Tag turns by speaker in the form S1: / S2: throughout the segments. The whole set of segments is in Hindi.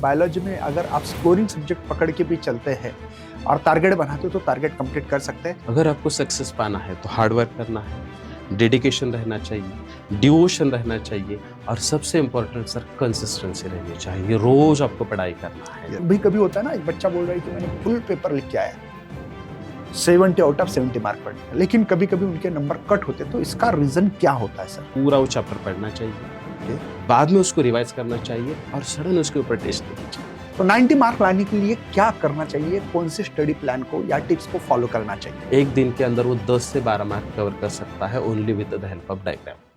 S1: बायोलॉजी में अगर आप स्कोरिंग सब्जेक्ट पकड़ के भी चलते हैं और टारगेट बनाते हो तो टारगेट कंप्लीट कर सकते हैं।
S2: अगर आपको सक्सेस पाना है तो हार्ड वर्क करना है, डेडिकेशन रहना चाहिए, डिवोशन रहना चाहिए और सबसे इम्पोर्टेंट सर कंसिस्टेंसी रहनी चाहिए। रोज आपको पढ़ाई करना है।
S1: कभी कभी होता है ना, एक बच्चा बोल रहा है कि मैंने फुल पेपर लिख के आया 70 आउट ऑफ 70 मार्क पढ़े, लेकिन कभी कभी उनके नंबर कट होते, तो इसका रीजन क्या होता है सर?
S2: पूरा वो चैप्टर पढ़ना चाहिए, बाद में उसको रिवाइज करना चाहिए और सडन उसके ऊपर टेस्ट देना चाहिए।
S1: तो 90 मार्क लाने के लिए क्या करना चाहिए? कौन से स्टडी प्लान को या टिप्स को फॉलो करना चाहिए?
S2: एक दिन के अंदर वो 10 से 12 मार्क कवर कर सकता है only with the help of diagram.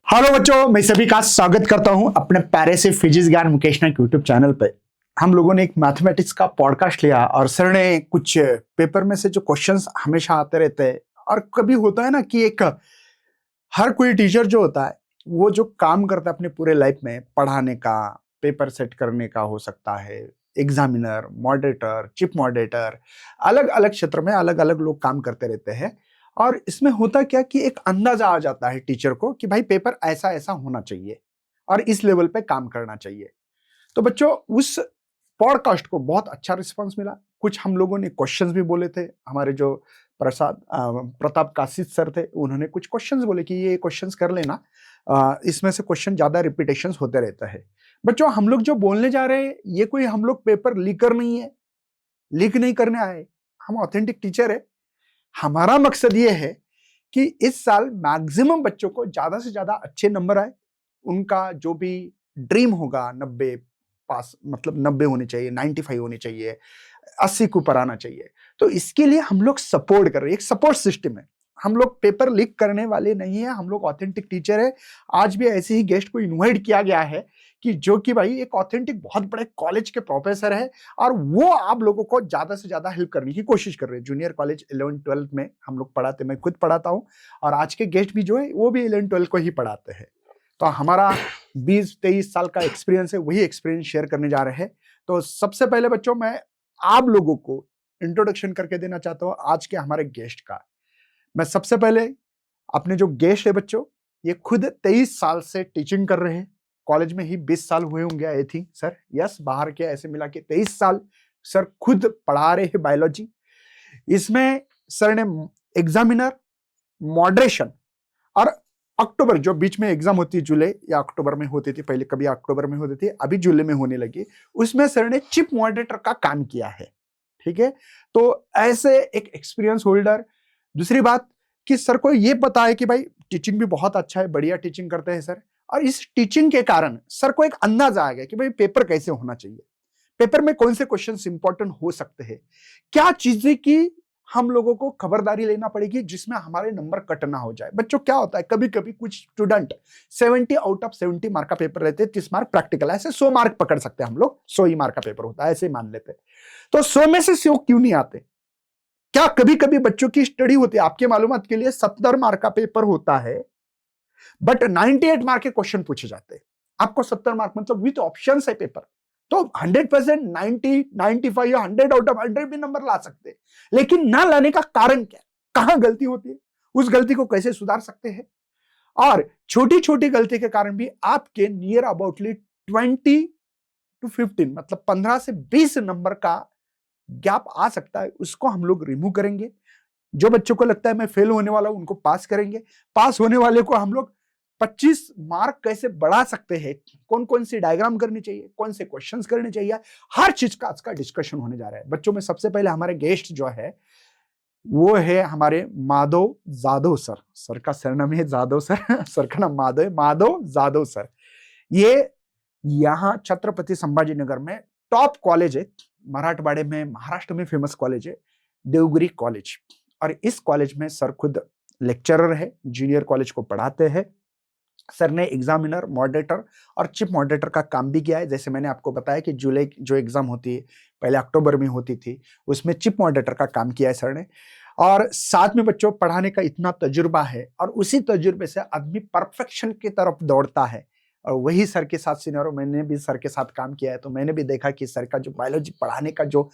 S1: Hello बच्चों, मैं सभी का स्वागत करता हूं अपने प्यारे से फिजिक्स ज्ञान मुकेश नायक यूट्यूब चैनल पे। हम लोगों ने एक मैथमेटिक्स का पॉडकास्ट लिया और सर ने कुछ पेपर में से जो क्वेश्चंस हमेशा आते रहते हैं, और कभी होता है ना कि एक हर कोई टीचर जो होता है वो जो काम करता है अपने पूरे लाइफ में, पढ़ाने का, पेपर सेट करने का हो सकता है, एग्जामिनर, मॉडरेटर, चीफ मॉडरेटर, अलग अलग क्षेत्र में अलग अलग लोग काम करते रहते हैं। और इसमें होता क्या कि एक अंदाजा आ जाता है टीचर को कि भाई पेपर ऐसा ऐसा होना चाहिए और इस लेवल पे काम करना चाहिए। तो बच्चों, उस पॉडकास्ट को बहुत अच्छा रिस्पांस मिला। कुछ हम लोगों ने क्वेश्चंस भी बोले थे। हमारे जो प्रताप काशिद सर थे, उन्होंने कुछ क्वेश्चंस बोले कि ये क्वेश्चंस कर लेना, इसमें से क्वेश्चन ज्यादा रिपीटेशंस होते रहता है। बच्चों, हम लोग जो बोलने जा रहे हैं ये कोई हम लोग पेपर लीक कर नहीं है, लीक नहीं करने आए। हम ऑथेंटिक टीचर है। हमारा मकसद ये है कि इस साल मैक्सिमम बच्चों को ज्यादा से ज्यादा अच्छे नंबर आए। उनका जो भी ड्रीम होगा 90 पास, मतलब 90 होने चाहिए, 95 होने चाहिए, 80 को ऊपर आना चाहिए। तो इसके लिए हम लोग सपोर्ट कर रहे हैं, एक सपोर्ट सिस्टम है। हम लोग पेपर लीक करने वाले नहीं है, हम लोग ऑथेंटिक टीचर है। आज भी ऐसे ही गेस्ट को इनवाइट किया गया है कि जो कि भाई एक ऑथेंटिक बहुत बड़े कॉलेज के प्रोफेसर है, और वो आप लोगों को ज्यादा से ज्यादा हेल्प करने की कोशिश कर रहे हैं। जूनियर कॉलेज 11-12 में हम लोग पढ़ाते, मैं खुद पढ़ाता हूँ, और आज के गेस्ट भी जो है वो भी 11-12 को ही पढ़ाते हैं। तो हमारा 20-23 साल का एक्सपीरियंस है, वही एक्सपीरियंस शेयर करने जा रहे हैं। तो सबसे पहले बच्चों, मैं आप लोगों को इंट्रोडक्शन करके देना चाहता हूँ आज के हमारे गेस्ट का। मैं सबसे पहले, अपने जो गेस्ट है बच्चों, ये खुद 23 साल से टीचिंग कर रहे हैं। कॉलेज में ही 20 साल हुए होंगे आई थिंक सर, यस, बाहर के ऐसे मिला के 23 साल सर खुद पढ़ा रहे हैं बायोलॉजी। इसमें सर ने एग्जामिनर, मॉडरेशन, और अक्टूबर जो बीच में एग्जाम होती है, जुलाई या अक्टूबर में होती थी पहले, कभी अक्टूबर में होती थी, अभी जुलाई में होने लगी, उसमें सर ने चीफ मॉडरेटर का काम किया है। ठीक है, तो ऐसे एक एक्सपीरियंस होल्डर। दूसरी बात कि सर को ये पता है कि भाई टीचिंग भी बहुत अच्छा है, बढ़िया टीचिंग करते हैं सर, और इस टीचिंग के कारण सर को एक अंदाजा आ गया कि भाई पेपर कैसे होना चाहिए, पेपर में कौन से क्वेश्चंस इंपॉर्टेंट हो सकते हैं, क्या चीजें की हम लोगों को खबरदारी लेना पड़ेगी जिसमें हमारे नंबर कट ना हो जाए। बच्चों, क्या होता है कभी कभी कुछ स्टूडेंट 70 आउट ऑफ 70 मार्क का पेपर रहते हैं, 30 मार्क प्रैक्टिकल, ऐसे 100 मार्क पकड़ सकते हैं हम लोग, 100 ही मार्क का पेपर होता है, ऐसे ही मान लेते हैं। तो 100 में से 100 क्यों नहीं आते? क्या कभी कभी बच्चों की स्टडी होती है, आपके मालूमात के लिए 70 मार्क का पेपर होता है, बट 98 मार्क के क्वेश्चन पूछे जाते हैं। आपको 70 मार्क मतलब विथ ऑप्शन है पेपर, तो 100% 90, 95 या 100 आउट ऑफ 100 भी नंबर ला सकते हैं। लेकिन ना लाने का कारण क्या, कहां गलती होती है, उस गलती को कैसे सुधार सकते हैं, और छोटी छोटी गलती के कारण भी आपके नियर अबाउटली 20 to 15, मतलब 15 से 20 नंबर का गैप आ सकता है, उसको हम लोग रिमूव करेंगे। जो बच्चों को लगता है मैं फेल होने वाला हूं, उनको पास करेंगे। पास होने वाले को हम लोग 25 मार्क कैसे बढ़ा सकते हैं, कौन कौन सी डायग्राम करनी चाहिए, कौन से क्वेश्चंस करने चाहिए, हर चीज का आज का डिस्कशन होने जा रहा है। बच्चों में सबसे पहले हमारे गेस्ट जो है वो है हमारे माधव जाधव सर। सर का सरनाम है जाधव सर, सर का नाम माधव है, माधव जाधव सर। ये यहाँ छत्रपति संभाजी नगर में टॉप कॉलेज है, मराठवाड़े में, महाराष्ट्र में फेमस कॉलेज है, देवगिरी कॉलेज। और इस कॉलेज में सर खुद लेक्चरर है, जूनियर कॉलेज को पढ़ाते हैं। सर ने एग्जामिनर, मॉडरेटर और चिप मॉडरेटर का काम भी किया है। जैसे मैंने आपको बताया कि जुलाई जो एग्जाम होती है पहले अक्टूबर में होती थी, उसमें चिप मॉडरेटर का काम किया है सर ने। और साथ में बच्चों पढ़ाने का इतना तजुर्बा है और उसी तजुर्बे से आदमी परफेक्शन की तरफ दौड़ता है। और वही सर के साथ सीनियर, मैंने भी सर के साथ काम किया है तो मैंने भी देखा कि सर का जो बायोलॉजी पढ़ाने का जो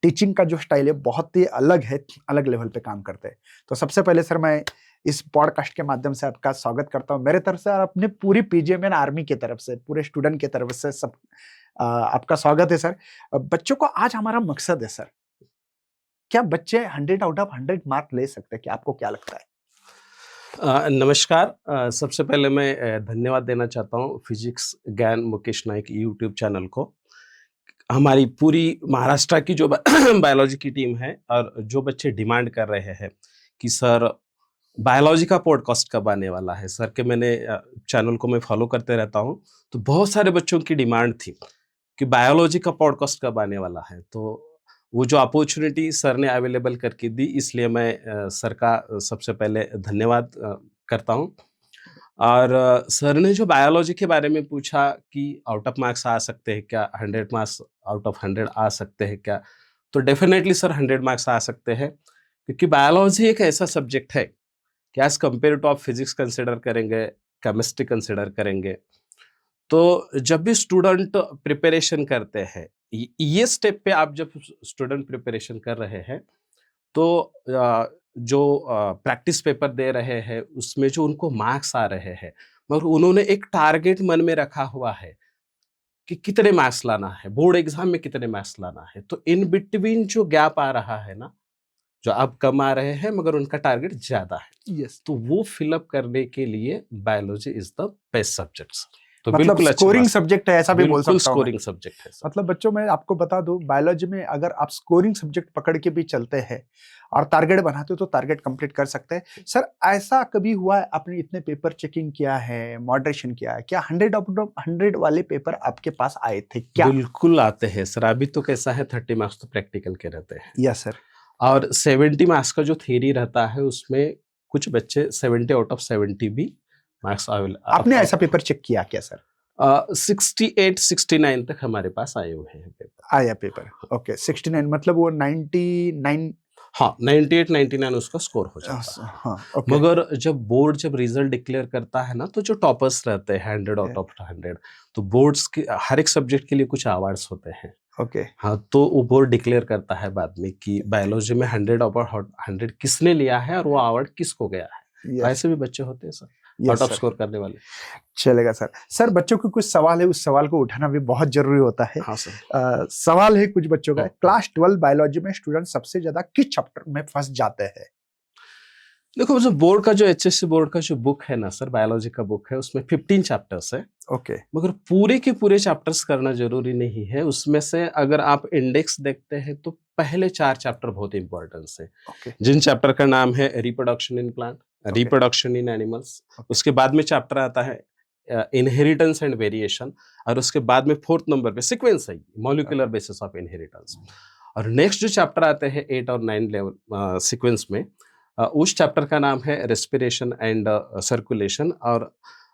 S1: टीचिंग का जो स्टाइल है बहुत ही अलग है, अलग लेवल पे काम करते हैं। तो सबसे पहले सर मैं इस पॉडकास्ट के माध्यम से आपका स्वागत करता हूँ मेरे तरफ से और अपने पूरी पीजीएमएन आर्मी की तरफ से, पूरे स्टूडेंट की तरफ से सब आपका स्वागत है सर। बच्चों को आज हमारा मकसद है सर, क्या बच्चे 100 आउट ऑफ 100 मार्क ले सकते हैं, क्या आपको क्या लगता है?
S2: नमस्कार। सबसे पहले मैं धन्यवाद देना चाहता हूँ फिजिक्स ज्ञान मुकेश नाइक यूट्यूब चैनल को। हमारी पूरी महाराष्ट्र की जो बायोलॉजी की टीम है और जो बच्चे डिमांड कर रहे हैं कि सर बायोलॉजी का पॉडकास्ट कब आने वाला है, सर के मैंने चैनल को मैं फॉलो करते रहता हूँ, तो बहुत सारे बच्चों की डिमांड थी कि बायोलॉजी का पॉडकास्ट कब आने वाला है। तो वो जो अपॉर्चुनिटी सर ने अवेलेबल करके दी, इसलिए मैं सर का सबसे पहले धन्यवाद करता हूँ। और सर ने जो बायोलॉजी के बारे में पूछा कि आउट ऑफ मार्क्स आ सकते हैं क्या, 100 मार्क्स आउट ऑफ 100 आ सकते हैं क्या, तो डेफिनेटली सर 100 मार्क्स आ सकते हैं, क्योंकि बायोलॉजी एक ऐसा सब्जेक्ट है कि एज कम्पेयर टू आप फिजिक्स कंसिडर करेंगे, केमिस्ट्री कंसिडर करेंगे, तो जब भी स्टूडेंट प्रिपरेशन करते हैं, ये स्टेप पे आप जब स्टूडेंट प्रिपरेशन कर रहे हैं तो जो प्रैक्टिस पेपर दे रहे हैं उसमें जो उनको मार्क्स आ रहे हैं, मगर उन्होंने एक टारगेट मन में रखा हुआ है कि कितने मार्क्स लाना है, बोर्ड एग्जाम में कितने मार्क्स लाना है। तो इन बिटवीन जो गैप आ रहा है ना, जो अब कम आ रहे हैं मगर उनका टारगेट ज्यादा है,
S1: यस,
S2: तो वो फिलअप करने के लिए biology is the best subject. तो
S1: मतलब
S2: बिल्कुल अच्छी
S1: स्कोरिंग
S2: बात है।
S1: सब्जेक्ट है ऐसा भी बोल
S2: बिल्कुल
S1: सकता हूँ मैं।
S2: स्कोरिंग सब्जेक्ट है सर।
S1: मतलब बच्चों मैं आपको बता दूं, बायोलॉजी में अगर आप स्कोरिंग सब्जेक्ट पकड़ के भी चलते हैं और टारगेट बनाते हो तो टारगेट कंप्लीट कर सकते हैं। सर ऐसा कभी हुआ है आपने इतने पेपर चेकिंग किया है, मॉडरेशन किया है, क्या 100 आउट ऑफ 100 वाले पेपर आपके पास आए थे क्या?
S2: बिल्कुल आते हैं सर। अभी तो कैसा है, 30 मार्क्स तो प्रैक्टिकल के रहते हैं
S1: यस सर।
S2: और 70 मार्क्स का जो थ्योरी रहता है उसमें कुछ बच्चे 70 आउट ऑफ 70 भी मार्क्स
S1: आपने ऐसा पेपर चेक किया क्या सर?
S2: 68 69 तक हमारे पास आए हुए हैं पेपर।
S1: आया पेपर, ओके। 69 मतलब वो 99।
S2: हाँ, 98 99 उसका स्कोर हो जाता है।
S1: हाँ, ओके।
S2: मगर जब बोर्ड जब रिजल्ट डिक्लेयर करता है ना, तो जो टॉपर्स रहते हैं 100 आउट ऑफ 100, तो बोर्ड्स के हर एक सब्जेक्ट के लिए कुछ अवार्ड्स होते हैं।
S1: ओके।
S2: हाँ, तो वो बोर्ड डिक्लेयर करता है बाद में कि बायोलॉजी में 100 आउट 100 किसने लिया है और वो अवार्ड किसको गया है। तो ऐसे भी बच्चे होते हैं सर, आउट ऑफ स्कोर करने वाले।
S1: चलेगा सर। सर बच्चों को कुछ सवाल है, उस सवाल को उठाना भी बहुत जरूरी होता है।
S2: हाँ सर।
S1: सवाल है कुछ बच्चों का, क्लास 12 बायोलॉजी में स्टूडेंट सबसे ज्यादा किस चैप्टर में फंस जाते हैं?
S2: देखो, जो बोर्ड का जो HSC बोर्ड का जो बुक है ना सर, बायोलॉजी का बुक है, उसमें 15 चैप्टर्स है।
S1: ओके।
S2: मगर पूरे के पूरे चैप्टर्स करना जरूरी नहीं है। उसमें से अगर आप इंडेक्स देखते हैं तो पहले 4 चैप्टर बहुत इंपॉर्टेंट है।
S1: ओके।
S2: जिन चैप्टर का नाम है reproduction in plant, reproduction in animals, उसके बाद में चैप्टर आता है इनहेरिटेंस एंड वेरिएशन, और उसके बाद में 4th नंबर पे सीक्वेंस है, मॉलिक्यूलर बेसिस ऑफ इनहेरिटेंस। और नेक्स्ट जो चैप्टर आते हैं 8 और 9 लेवल सीक्वेंस में, उस चैप्टर का नाम है रेस्पिरेशन एंड सर्कुलेशन, और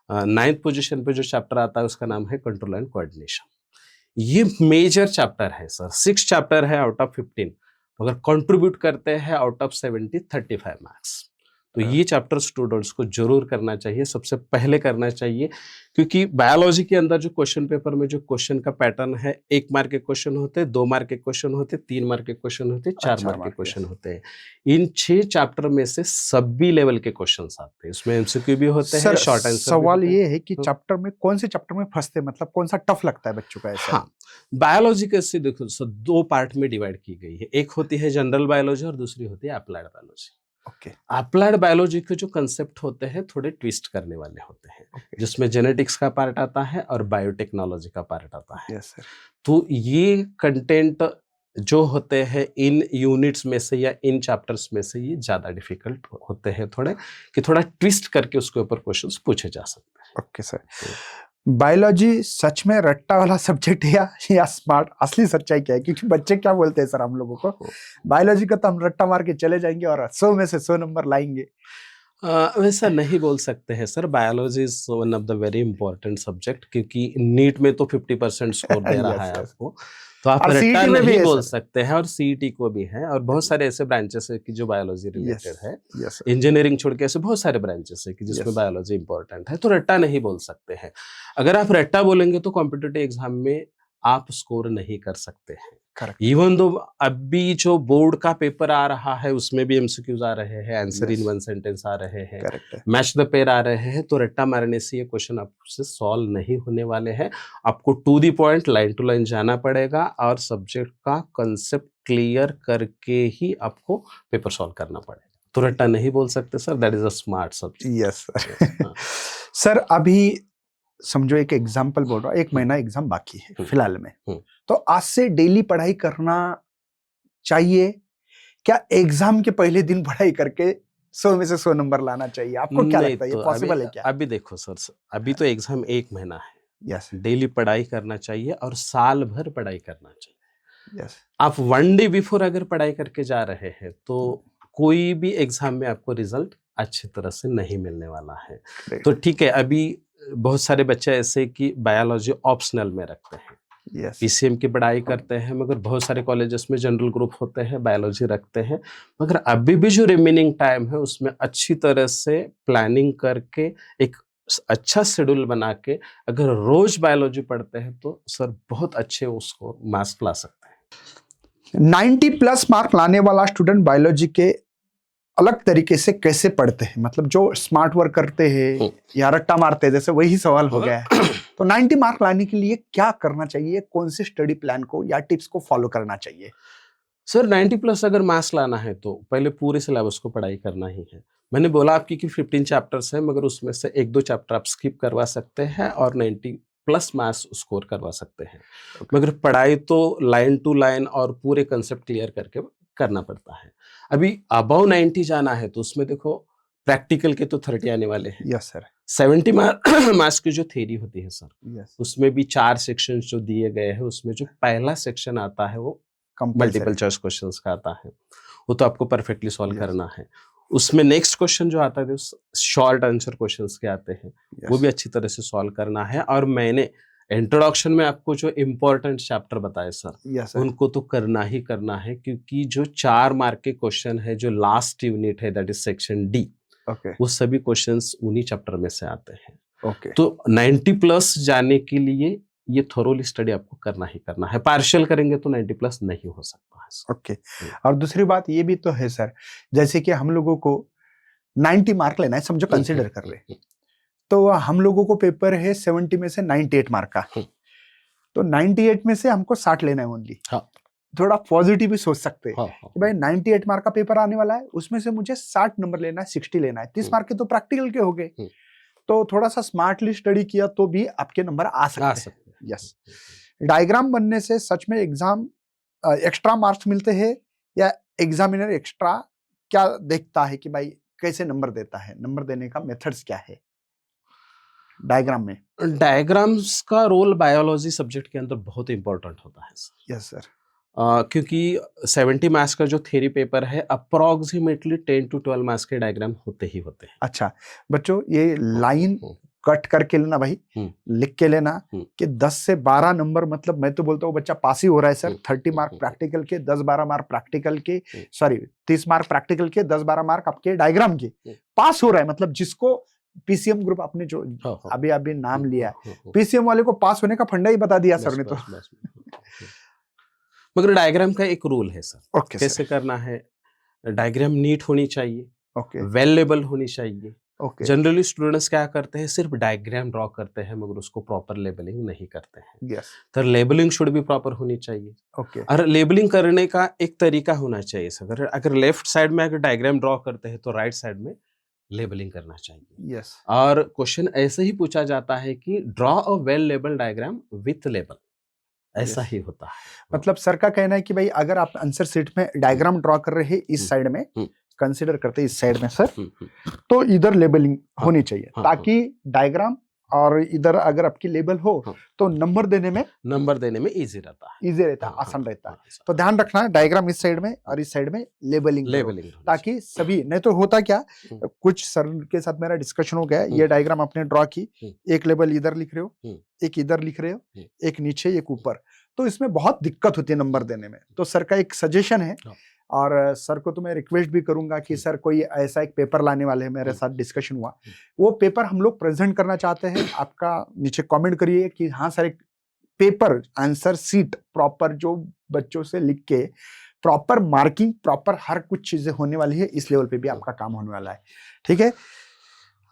S2: 9th पोजीशन पे जो चैप्टर आता है उसका नाम है कंट्रोल एंड कोऑर्डिनेशन। ये मेजर चैप्टर है सर, 6 चैप्टर है आउट ऑफ 15, मगर कंट्रीब्यूट करते हैं आउट ऑफ 70 35 मार्क्स। तो ये चैप्टर स्टूडेंट्स को जरूर करना चाहिए, सबसे पहले करना चाहिए, क्योंकि बायोलॉजी के अंदर जो क्वेश्चन पेपर में जो क्वेश्चन का पैटर्न है, 1 मार्क के क्वेश्चन होते हैं, 2 मार्क के क्वेश्चन होते हैं, 3 मार्क के क्वेश्चन होते हैं, 4 मार्क के क्वेश्चन होते हैं। इन 6 चैप्टर में से सभी लेवल के क्वेश्चन आते हैं, उसमें MCQ भी होते हैं, शॉर्ट आंसर।
S1: सवाल ये है कि चैप्टर में कौन से चैप्टर में फंसते, मतलब कौन सा टफ लगता है बच्चों का ऐसा?
S2: हाँ, बायोलॉजी कैसे देखो सर, 2 पार्ट में डिवाइड की गई है। एक होती है जनरल बायोलॉजी और दूसरी होती है applied biology.
S1: Okay.
S2: Applied biology के जो कंसेप्ट होते हैं थोड़े ट्विस्ट करने वाले होते हैं, जिसमें जेनेटिक्स का पार्ट आता है और बायोटेक्नोलॉजी का पार्ट आता है।
S1: Yes sir.
S2: तो ये कंटेंट जो होते हैं इन यूनिट्स में से या इन चैप्टर्स में से, ये ज्यादा डिफिकल्ट होते हैं थोड़े, कि थोड़ा ट्विस्ट करके उसके ऊपर क्वेश्चंस पूछे जा सकते हैं।
S1: Okay sir. बायोलॉजी सच में रट्टा वाला सब्जेक्ट है या स्मार्ट? असली सच्चाई क्या है? क्योंकि बच्चे क्या बोलते हैं सर हम लोगों को, बायोलॉजी का तो हम रट्टा मार के चले जाएंगे और 100 में से 100 नंबर लाएंगे।
S2: वैसा नहीं बोल सकते हैं sir, biology is one of the very important subject, क्योंकि नीट में तो 50% स्कोर दे रहा है
S1: Yes, yes.
S2: आपको, तो आप
S1: और
S2: रट्टा
S1: CET में भी
S2: नहीं
S1: है
S2: बोल
S1: सर।
S2: सकते हैं, और सीईटी को भी है, और बहुत सारे ऐसे ब्रांचेस है कि जो बायोलॉजी रिलेटेड है।
S1: Yes sir.
S2: इंजीनियरिंग छोड़ के ऐसे बहुत सारे ब्रांचेस है कि जिसमें
S1: Yes.
S2: बायोलॉजी इंपॉर्टेंट है, तो रट्टा नहीं बोल सकते हैं। अगर आप रट्टा बोलेंगे तो कॉम्पिटिटिव एग्जाम में आप स्कोर नहीं कर सकते हैं।
S1: करेक्ट।
S2: इवन दो अभी जो बोर्ड का पेपर आ रहा है उसमें भी एमसीक्यूज आ रहे हैं, answer in
S1: Yes.
S2: One sentence आ रहे हैं,
S1: करेक्ट है।
S2: मैच द पेयर आ रहे हैं, तो रट्टा मारने से ये क्वेश्चन आपसे सॉल्व नहीं होने वाले हैं। आपको to the point, line to line जाना पड़ेगा, और सब्जेक्ट का कंसेप्ट क्लियर करके ही आपको पेपर सॉल्व करना पड़ेगा। तो रट्टा नहीं बोल सकते sir, that is a smart subject.
S1: Yes sir. Sir अभी समझो एक एग्जाम्पल बोल रहा हूँ, 1 महीना एग्जाम बाकी है फिलहाल में, तो आज से डेली पढ़ाई करना चाहिए क्या? एग्जाम के पहले दिन पढ़ाई करके 100 में से 100 नंबर लाना चाहिए? आपको क्या
S2: नहीं,
S1: लगता है, ये
S2: तो
S1: पॉसिबल है क्या?
S2: अभी देखो सर, अभी तो एग्जाम 1 महीना है।
S1: यस
S2: डेली पढ़ाई करना चाहिए और साल भर पढ़ाई करना चाहिए।
S1: यस
S2: आप 1 डे बिफोर अगर पढ़ाई करके जा रहे हैं तो कोई भी एग्जाम में आपको रिजल्ट अच्छी तरह से नहीं मिलने वाला है। तो ठीक है, अभी बहुत सारे बच्चे ऐसे कि बायोलॉजी ऑप्शनल में रखते हैं,
S1: यस
S2: पीसीएम की पढ़ाई करते हैं, मगर बहुत सारे कॉलेजेस में जनरल ग्रुप होते हैं, बायोलॉजी रखते हैं, मगर अभी भी जो रिमेनिंग टाइम है उसमें अच्छी तरह से प्लानिंग करके एक अच्छा शेड्यूल बना के अगर रोज बायोलॉजी पढ़ते हैं तो सर बहुत अच्छे उसको मार्क्स ला सकते हैं।
S1: 90 प्लस मार्क लाने वाला स्टूडेंट बायोलॉजी के अलग तरीके से कैसे पढ़ते हैं? मतलब जो स्मार्ट वर्क करते हैं या रट्टा मारते हैं, जैसे वही सवाल हो गया है। तो 90 मार्क लाने के लिए क्या करना चाहिए? कौन से स्टडी प्लान को या टिप्स को फॉलो करना चाहिए?
S2: सर 90 प्लस अगर मार्क्स लाना है तो पहले पूरे सिलेबस को पढ़ाई करना ही है। मैंने बोला आपकी कि 15 चैप्टर्स है, मगर उसमें से 1-2 चैप्टर आप स्किप करवा सकते हैं और 90 प्लस मार्क्स स्कोर करवा सकते हैं। मगर पढ़ाई तो लाइन टू लाइन और पूरे कंसेप्ट क्लियर करके करना पड़ता है। अभी अबव 90 जाना है तो उसमें देखो प्रैक्टिकल के तो 30 आने वाले हैं।
S1: Yes sir.
S2: 70 मार्क्स की जो थ्योरी होती है सर,
S1: यस
S2: उसमें भी 4 सेक्शन जो दिए गए हैं, उसमें जो पहला सेक्शन आता है वो मल्टीपल चॉइस क्वेश्चंस का आता है, वो तो आपको परफेक्टली सॉल्व करना है। उसमें नेक्स्ट क्वेश्चन जो आता है शॉर्ट आंसर क्वेश्चंस के आते हैं, वो भी अच्छी तरह से सॉल्व करना है। और मैंने इंट्रोडक्शन में आपको जो इम्पोर्टेंट चैप्टर बताए सर, उनको तो करना ही करना है, क्योंकि जो 4 मार्क के क्वेश्चन है, जो लास्ट यूनिट है दैट इज सेक्शन डी, वो सभी क्वेश्चंस उन्हीं चैप्टर में से आते हैं। तो 90 प्लस जाने के लिए ये थोरोली स्टडी आपको करना ही करना है। पार्शियल करेंगे तो 90 प्लस नहीं हो सकता है।
S1: ओके। और दूसरी बात ये भी तो है सर, जैसे कि हम लोगों को 90 मार्क लेना है, समझो कंसीडर कर रहे, तो हम लोगों को पेपर है 70 में से 98 मार्क का, तो 98 में से हमको 60 लेना है ओनली। थोड़ा पॉजिटिव भी सोच सकते हैं कि भाई 98 मार्क का पेपर आने वाला है, उसमें से मुझे 60 नंबर लेना है, 60 लेना है, 30 मार्क के तो प्रैक्टिकल के हो गए, तो थोड़ा सा स्मार्टली स्टडी किया तो भी आपके नंबर आ सकते हैं। यस। डायग्राम बनने से सच में एग्जाम एक्स्ट्रा मार्क्स मिलते हैं, या एग्जामिनर एक्स्ट्रा क्या देखता है कि भाई कैसे नंबर देता है? नंबर देने का मेथड्स क्या है डायग्राम में?
S2: डायग्राम्स का रोल बायोलॉजी सब्जेक्ट के अंदर बहुत इंपॉर्टेंट होता है सर।
S1: Yes sir.
S2: क्योंकि 70 मार्क्स का जो थ्योरी पेपर है, अप्रोक्सीमेटली 10 to 12 मार्क्स के डायग्राम होते ही होते हैं।
S1: अच्छा बच्चों, ये लाइन कट करके लेना भाई, लिख के लेना कि 10 से 12 नंबर, मतलब मैं तो बोलता हूँ बच्चा पास ही हो रहा है सर। 30 मार्क प्रैक्टिकल के, 10-12 मार्क प्रैक्टिकल के, सॉरी 30 मार्क प्रैक्टिकल के, 10-12 मार्क आपके डायग्राम के, पास हो रहा है। मतलब जिसको पीसीएम ग्रुप आपने जो अभी नाम लिया, पीसीएम वाले को पास होने का फंडा ही बता दिया सर ने तो।
S2: मगर डायग्राम का एक रूल है सर, कैसे
S1: सर।
S2: करना है। डायग्राम नीट होनी चाहिए, वेल लेबल होनी चाहिए। जनरली स्टूडेंट्स क्या करते हैं, सिर्फ डायग्राम ड्रॉ करते हैं, मगर उसको प्रॉपर लेबलिंग नहीं करते हैं। तो लेबलिंग शुड भी प्रॉपर होनी चाहिए। और लेबलिंग करने का एक तरीका होना चाहिए सर। अगर लेफ्ट साइड में अगर डायग्राम ड्रॉ करते हैं तो राइट साइड में लेबलिंग करना चाहिए। और क्वेश्चन ऐसे ही पूछा जाता है कि draw a well label diagram with label, ऐसा ही होता है।
S1: मतलब सर का कहना है कि भाई अगर आप आंसर शीट में डायग्राम ड्रॉ कर रहे हैं इस साइड में, कंसीडर करते हैं इस साइड में सर, तो इधर लेबलिंग होनी चाहिए ताकि डायग्राम और इधर अगर आपकी लेबल हो
S2: हाँ।
S1: तो नंबर देने में
S2: इजी रहता है।
S1: इजी रहता है,
S2: हाँ,
S1: आसान रहता है।
S2: हाँ, सर।
S1: तो ध्यान रखना है, डायग्राम इस साइड में और इस साइड में लेबलिंग
S2: लेबलिंग
S1: ताकि सभी, नहीं तो होता क्या,
S2: हम्म।
S1: कुछ सर के साथ मेरा डिस्कशन हो गया, ये
S2: हम्म।
S1: डायग्राम आपने ड्रॉ की,
S2: हम्म।
S1: एक लेबल इधर लिख रहे हो,
S2: हम्म।
S1: एक इधर लिख रहे हो,
S2: हम्म।
S1: एक नीचे एक ऊपर, तो इसमें बहुत दिक्कत होती है नंबर देने में। तो सर का एक सजेशन है,
S2: हाँ।
S1: और सर को तो मैं रिक्वेस्ट भी करूंगा कि सर कोई ऐसा एक पेपर लाने वाले हैं, मेरे साथ डिस्कशन हुआ, वो पेपर हम लोग प्रेजेंट करना चाहते हैं। आपका नीचे कमेंट करिए कि हाँ सर, एक पेपर आंसर सीट प्रॉपर जो बच्चों से लिख के प्रॉपर मार्किंग, प्रॉपर हर कुछ चीजें होने वाली है, इस लेवल पे भी आपका काम होने वाला है। ठीक है,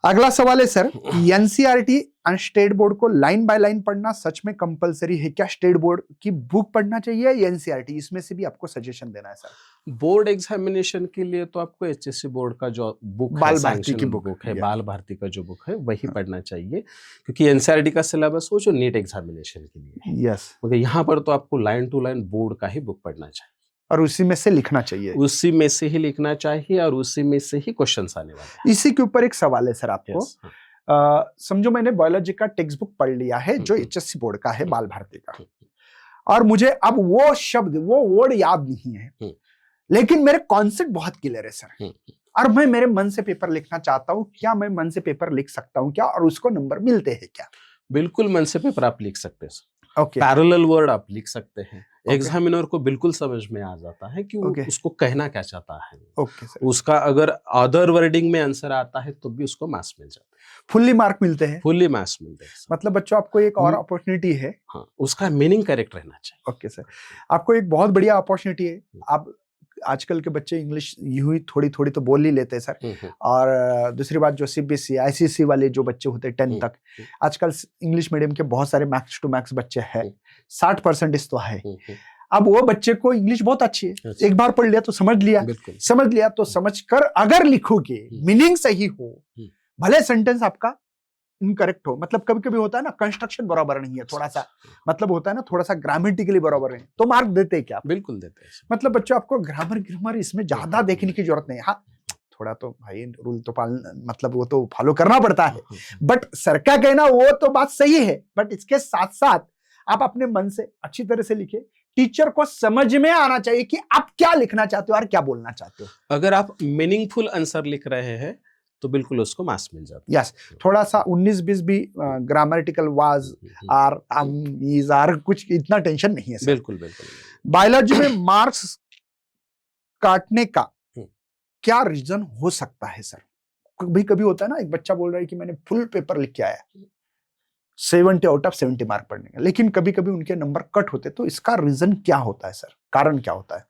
S1: अगला सवाल है sir, NCERT and state board को लाइन बाय लाइन पढ़ना सच में कंपलसरी है क्या? स्टेट बोर्ड की बुक पढ़ना चाहिए या एनसीईआरटी? इसमें से भी आपको सजेशन देना है सर।
S2: बोर्ड एग्जामिनेशन के लिए तो आपको एचएससी बोर्ड का जो बुक है,
S1: बाल भारती की
S2: सैंक्शन
S1: बुक
S2: बुक है,
S1: या।
S2: बाल भारती का जो बुक है वही पढ़ना चाहिए, क्योंकि एनसीईआरटी का सिलेबस वो जो नीट एग्जामिनेशन के लिए है।
S1: यस,
S2: मगर यहाँ पर तो आपको लाइन टू लाइन बोर्ड का ही बुक पढ़ना चाहिए,
S1: और उसी में से लिखना चाहिए,
S2: उसी में से ही लिखना चाहिए और उसी में से ही क्वेश्चंस आने वाले हैं।
S1: इसी के ऊपर एक सवाल है सर आपको।
S2: Yes, हाँ।
S1: समझो मैंने बायोलॉजी का टेक्स्ट बुक पढ़ लिया है जो एचएससी बोर्ड का है, बाल भारती का, और मुझे अब वो शब्द, वो वर्ड याद नहीं है, लेकिन मेरे कॉन्सेप्ट बहुत क्लियर है सर, और मैं मेरे मन से पेपर लिखना चाहता हूँ। क्या मैं मन से पेपर लिख सकता हूँ क्या, और उसको नंबर मिलते हैं क्या?
S2: बिल्कुल मन से पेपर आप लिख सकते हैं।
S1: ओके,
S2: पैरेलल वर्ड आप लिख सकते हैं।
S1: Okay.
S2: एग्जामिनर को बिल्कुल समझ में आ जाता है कि वो
S1: Okay.
S2: उसको कहना क्या चाहता है।
S1: ओके सर,
S2: उसका अगर अदर वर्डिंग में आंसर आता है तो भी उसको मार्क्स मिल जाता है,
S1: फुल्ली मार्क मिलते हैं,
S2: फुल्ली मार्क्स मिलते हैं सर।
S1: मतलब बच्चों आपको एक और अपॉर्चुनिटी है।
S2: हाँ, उसका मीनिंग करेक्ट रहना चाहिए।
S1: ओके सर, आपको एक बहुत बढ़िया अपॉर्चुनिटी है। आप आजकल के बच्चे इंग्लिश यूं ही थोड़ी थोड़ी तो बोल ही लेते हैं सर, और दूसरी बात जो सीबीएसई आईसीएसई वाले जो बच्चे होते हैं 10 तक, आजकल इंग्लिश मीडियम के बहुत सारे मैक्स टू मैक्स बच्चे हैं, 60% तो है। अब वो बच्चे को इंग्लिश बहुत अच्छी है, एक बार पढ़ लिया तो समझ लिया, तो समझ कर अगर लिखोगे, मीनिंग सही हो, भले सेंटेंस आपका इनकरेक्ट हो, मतलब कभी कभी होता है ना कंस्ट्रक्शन बराबर नहीं है, थोड़ा सा मतलब होता है ना, थोड़ा सा ग्रामेटिकली बराबर है, तो मार्क देते हैं क्या?
S2: बिल्कुल देते हैं।
S1: मतलब बच्चों आपको ग्रामर इसमें ज्यादा देखने की जरूरत नहीं है। हाँ, थोड़ा तो भाई रूल तो पालना, मतलब वो तो फॉलो करना पड़ता है, बट सर का कहना वो तो बात सही है, बट इसके साथ साथ आप अपने मन से अच्छी तरह से लिखे। टीचर को समझ में आना चाहिए कि आप क्या लिखना चाहते हो और क्या बोलना चाहते हो।
S2: अगर आप मीनिंगफुल आंसर लिख रहे हैं तो बिल्कुल उसको मार्क्स मिल जाता है।
S1: यस, थोड़ा सा 19-20 भी grammatical was are is are कुछ इतना टेंशन नहीं है सर।
S2: बिल्कुल बिल्कुल।
S1: बायोलॉजी में मार्क्स काटने का क्या रीजन हो सकता है सर? कभी कभी होता है ना, एक बच्चा बोल रहा है कि मैंने फुल पेपर लिख के आया, 70 आउट ऑफ 70 मार्क पढ़ने का, लेकिन कभी कभी उनके नंबर कट होते, तो इसका रीजन क्या होता है सर? कारण क्या होता है?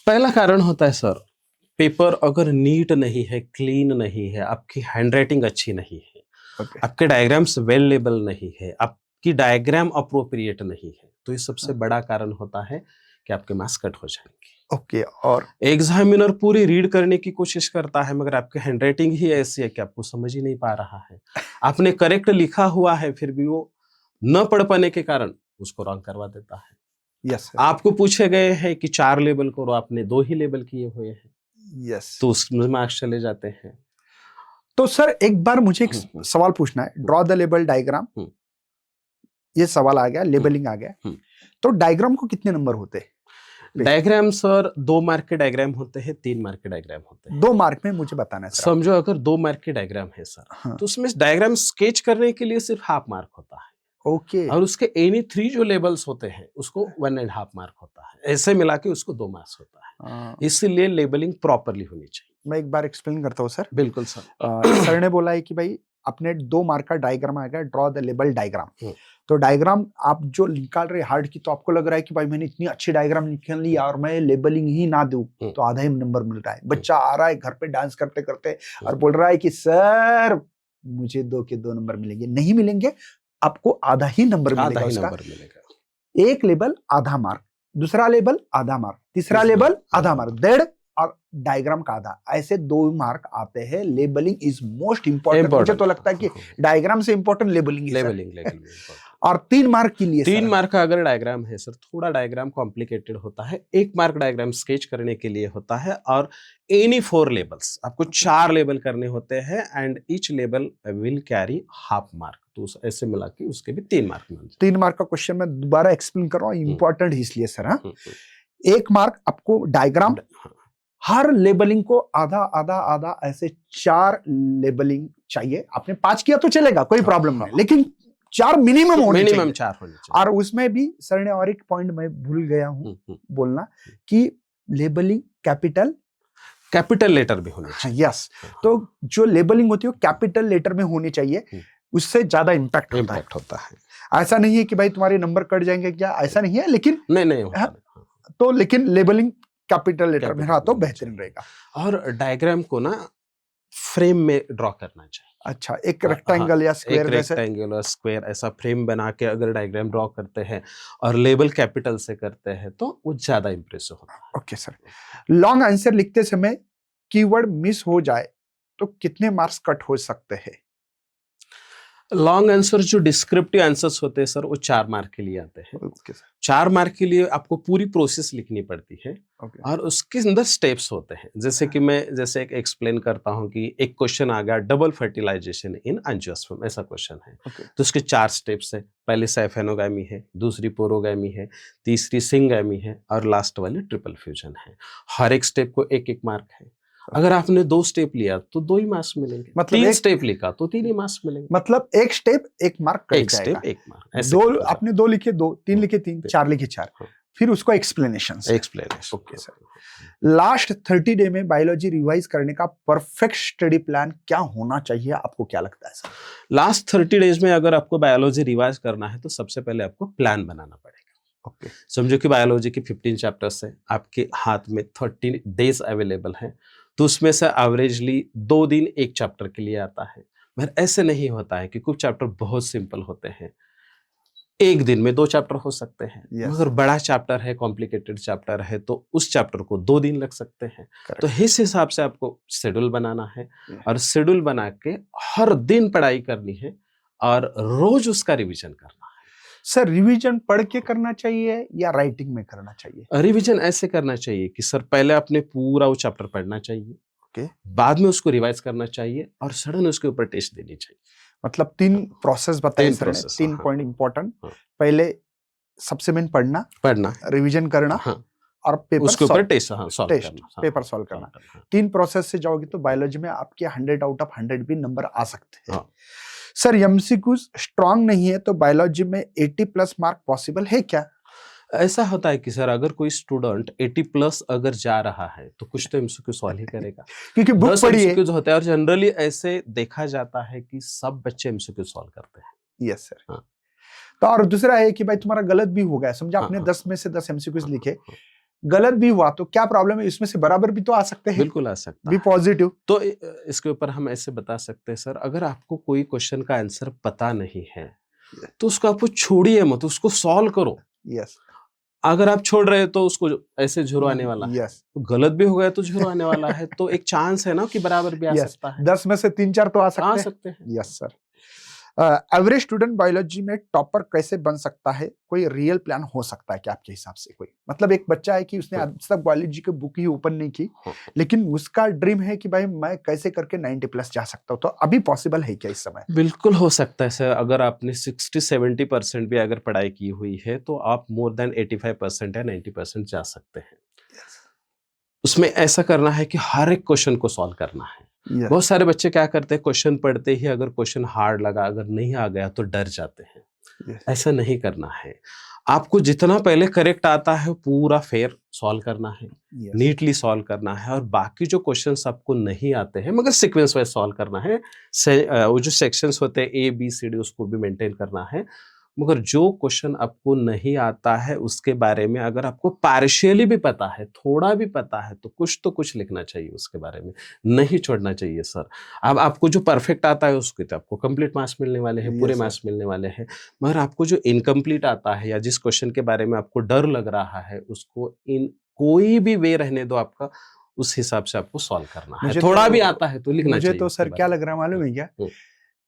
S2: पहला कारण होता है सर, पेपर अगर नीट नहीं है, क्लीन नहीं है, आपकी हैंडराइटिंग अच्छी नहीं है, आपके डायग्राम्स वेल लेबल नहीं है, आपकी डायग्राम अप्रोप्रिएट नहीं है, तो ये सबसे बड़ा कारण होता है कि आपके मार्क्स कट हो जाएंगे।
S1: ओके, और
S2: एग्जामिनर पूरी रीड करने की कोशिश करता है, मगर आपकी हैंडराइटिंग ही ऐसी है कि आपको समझ ही नहीं पा रहा है। आपने करेक्ट लिखा हुआ है, फिर भी वो न पढ़ पाने के कारण उसको रॉन्ग करवा देता है।
S1: यस,
S2: आपको पूछे गए हैं कि 4 लेबल करो, आपने 2 ही लेबल किए हुए हैं,
S1: यस,
S2: तो उसमें मार्क्स चले जाते हैं।
S1: तो सर एक बार मुझे एक सवाल पूछना है, ड्रॉ द लेबल डायग्राम, ये सवाल आ गया, लेबलिंग आ गया, तो डायग्राम को कितने नंबर होते हैं?
S2: डायग्राम सर 2 मार्क के डायग्राम होते हैं, 3 मार्क के डायग्राम होते हैं।
S1: 2 मार्क में मुझे बताना है सर।
S2: समझो अगर 2 मार्क के डायग्राम है सर, तो उसमें डायग्राम स्केच करने के लिए सिर्फ हाफ मार्क होता है।
S1: ओके,
S2: और उसके एनी 3 जो लेबल्स होते हैं उसको 1.5 मार्क होता है, ऐसे मिला के उसको 2 मार्क्स होता है। इसलिए लेबलिंग प्रॉपरली होनी चाहिए।
S1: मैं एक बार एक्सप्लेन करता हूँ सर।
S2: बिल्कुल सर।
S1: सर ने बोला है कि भाई अपने 2 मार्क का डायग्राम आएगा, ड्रॉ द लेबल डायग्राम, तो डायग्राम आप जो निकाल रहे हार्ड की, तो आपको लग रहा है कि भाई मैंने इतनी अच्छी डायग्राम निकाल ली और मैं लेबलिंग ही ना दूं तो आधा ही नंबर मिल रहा है। बच्चा आ रहा है घर पे डांस करते करते और बोल रहा है कि सर मुझे 2 के 2 नंबर मिलेंगे, नहीं मिलेंगे, आपको आधा ही नंबर मिलेगा उसका। एक लेबल आधा मार्क, दूसरा लेबल आधा मार्क, तीसरा लेबल आधा मार्क, 1.5 और डायग्राम का आधा, ऐसे 2 मार्क आते हैं। Labelling is most important. मुझे तो लगता है कि डायग्राम से इंपॉर्टेंट लेबलिंग है सर। और 3 मार्क के लिए
S2: 3 मार्क का अगर डायग्राम है सर, थोड़ा डायग्राम कॉम्प्लिकेटेड होता है। 1 मार्क डायग्राम स्केच करने के लिए होता है और एनी 4 लेबल्स, आपको 4 लेबल करने होते हैं and each label will carry half mark. तो ऐसे मिला के उसके भी 3 मार्क मिल जाते
S1: 3 मार्क का क्वेश्चन मैं दोबारा एक्सप्लेन कर रहा हूँ, इंपॉर्टेंट इसलिए सर। हाँ, 1 मार्क आपको डायग्राम, हर लेबलिंग को आधा आधा आधा ऐसे 4 लेबलिंग चाहिए। आपने 5 किया तो चलेगा, कोई प्रॉब्लम नहीं, लेकिन 4 मिनिमम होने चाहिए।
S2: मिनिमम 4 होने चाहिए।
S1: और उसमें भी सर ने और एक पॉइंट मैं भूल गया हूँ बोलना कि लेबलिंग कैपिटल
S2: लेटर भी होने चाहिए।
S1: यस, तो जो लेबलिंग होती है वो कैपिटल लेटर में होनी चाहिए, उससे ज्यादा इम्पैक्ट
S2: होता है।
S1: ऐसा नहीं है कि भाई तुम्हारे नंबर कट जाएंगे क्या, ऐसा नहीं है, लेकिन
S2: नहीं
S1: तो लेकिन लेबलिंग कैपिटल लेटर में रहा तो बेहतरीन रहेगा।
S2: और डायग्राम को ना फ्रेम में ड्रॉ करना चाहिए।
S1: अच्छा, एक रेक्टेंगल या स्क्वायर,
S2: रेक्टेंगल और स्क्वायर ऐसा फ्रेम बना के अगर डायग्राम ड्रॉ करते हैं और लेबल कैपिटल से करते हैं तो वो ज्यादा इंप्रेसिव होता है।
S1: ओके सर, लॉन्ग आंसर लिखते समय कीवर्ड मिस हो जाए तो कितने मार्क्स कट हो सकते हैं?
S2: लॉन्ग आंसर जो डिस्क्रिप्टिव आंसर्स होते हैं सर, वो 4 मार्क के लिए आते हैं। 4 मार्क के लिए आपको पूरी प्रोसेस लिखनी पड़ती है और उसके अंदर स्टेप्स होते हैं। जैसे कि मैं एक एक्सप्लेन करता हूं कि एक क्वेश्चन आ गया, डबल फर्टिलाइजेशन इन एंजियोस्पर्म, ऐसा क्वेश्चन है। तो उसके 4 स्टेप्स है। पहले सैफेनोगामी है, दूसरी पोरोगामी है, तीसरी सिंगामी है और लास्ट वाली ट्रिपल फ्यूजन है। हर एक स्टेप को 1-1 मार्क है। अगर आपने 2 स्टेप लिया तो 2 ही मार्क्स मिलेंगे, मतलब 3 स्टेप लिखा तो 3 ही मार्क्स मिलेंगे।
S1: मतलब एक स्टेप 1 मार्क कट
S2: एक
S1: जाएगा।
S2: Step 1 mark.
S1: 2 आपने 2 लिखे 2, 3 लिखे 3, 4 लिखे 4, फिर उसको explanation.
S2: Okay sir.
S1: Last 30 day में बायोलॉजी रिवाइज करने का परफेक्ट स्टडी प्लान क्या होना चाहिए, आपको क्या लगता है सर?
S2: लास्ट 30 डेज में अगर आपको बायोलॉजी रिवाइज करना है तो सबसे पहले आपको प्लान बनाना पड़ेगा। समझो कि बायोलॉजी के 15 चैप्टर्स है, आपके हाथ में 30 डेज अवेलेबल है, तो उसमें से एवरेजली 2 दिन एक चैप्टर के लिए आता है। मगर ऐसे नहीं होता है कि कुछ चैप्टर बहुत सिंपल होते हैं, एक दिन में 2 चैप्टर हो सकते हैं। मगर बड़ा चैप्टर है, कॉम्प्लिकेटेड चैप्टर है, तो उस चैप्टर को 2 दिन लग सकते हैं। तो इस हिसाब से आपको शेड्यूल बनाना है और शेड्यूल बना के हर दिन पढ़ाई करनी है और रोज उसका रिवीजन करना है।
S1: सर, रिवीजन पढ़ के करना चाहिए या राइटिंग में करना चाहिए?
S2: रिवीजन ऐसे करना चाहिए कि सर पहले आपने पूरा वो चैप्टर पढ़ना चाहिए, बाद में उसको रिवाइज करना चाहिए और सडन उसके ऊपर टेस्ट देनी चाहिए।
S1: मतलब 3 प्रोसेस बताए सर ने, 3 पॉइंट इंपॉर्टेंट। पहले सबसे मेन पढ़ना, रिवीजन करना और पेपर
S2: उसके ऊपर टेस्ट
S1: पेपर सॉल्व करना। 3 प्रोसेस से जाओगे तो बायोलॉजी में आपके 100 आउट ऑफ 100 भी नंबर आ सकते हैं। सर, एमसीक्यूज स्ट्रांग नहीं है तो बायोलॉजी में 80+ मार्क पॉसिबल है क्या?
S2: ऐसा होता है कि सर अगर कोई स्टूडेंट 80+ अगर जा रहा है तो कुछ तो एमसीक्यू सॉल्व ही करेगा,
S1: क्योंकि बुक पढ़ी है।
S2: होता है और जनरली ऐसे देखा जाता है कि सब बच्चे एमसीक्यू सॉल्व करते हैं।
S1: Yes sir. तो और दूसरा है कि भाई तुम्हारा गलत भी हो गया, समझा आपने 10 में से 10 एमसीक्यूज लिखे, गलत भी हुआ तो क्या प्रॉब्लम है, इसमें से बराबर भी तो आ सकते हैं।
S2: बिल्कुल आ सकता
S1: है, पॉजिटिव।
S2: तो इसके ऊपर हम ऐसे बता सकते हैं सर, अगर आपको कोई क्वेश्चन का आंसर पता नहीं है तो उसको आपको छोड़िए मत, उसको सॉल्व करो।
S1: यस।
S2: अगर आप छोड़ रहे हो तो उसको ऐसे झुरवाने वाला है, तो गलत भी हो गया तो झुरवाने वाला है, तो एक चांस है ना कि बराबर भी आ सकता है।
S1: 10 में से 3-4 तो आ सकते हैं। Yes sir. Average student biology में टॉपर कैसे बन सकता है, कोई रियल प्लान हो सकता है क्या आपके हिसाब से? कोई मतलब एक बच्चा है कि उसने आज तक बायोलॉजी की बुक ही ओपन नहीं की, लेकिन उसका ड्रीम है कि भाई मैं कैसे करके 90+ जा सकता हूँ, तो अभी पॉसिबल है क्या इस समय?
S2: बिल्कुल हो सकता है सर। अगर आपने 60-70% भी अगर पढ़ाई की हुई है तो आप मोर देन 85% या 90% जा सकते हैं। उसमें ऐसा करना है कि हर एक क्वेश्चन को सॉल्व करना है। बहुत सारे बच्चे क्या करते हैं, क्वेश्चन पढ़ते ही अगर क्वेश्चन हार्ड लगा, अगर नहीं आ गया तो डर जाते हैं। ऐसा नहीं करना है। आपको जितना पहले करेक्ट आता है पूरा फेयर सॉल्व करना है, नीटली सॉल्व करना है, और बाकी जो क्वेश्चंस आपको नहीं आते हैं मगर सीक्वेंस वाइज सॉल्व करना है। वो जो सेक्शंस होते हैं ABCD उसको भी मेंटेन करना है। मगर जो क्वेश्चन आपको नहीं आता है उसके बारे में अगर आपको पार्शियली भी पता है, थोड़ा भी पता है, तो कुछ लिखना चाहिए उसके बारे में, नहीं छोड़ना चाहिए सर। अब आपको जो परफेक्ट आता है उसके तो आपको कंप्लीट मार्क्स मिलने वाले हैं, पूरे मार्क्स मिलने वाले हैं। मगर आपको जो इनकम्प्लीट आता है या जिस क्वेश्चन के बारे में आपको डर लग रहा है उसको इन कोई भी वे रहने दो आपका, उस हिसाब से आपको सॉल्व करना है।
S1: मुझे
S2: थोड़ा
S1: तो-
S2: भी आता है तो लिखना
S1: मुझे
S2: चाहिए
S1: तो
S2: उसके
S1: सर
S2: बारे
S1: क्या
S2: में।
S1: लग रहा है मालूम है क्या,
S2: हम्म,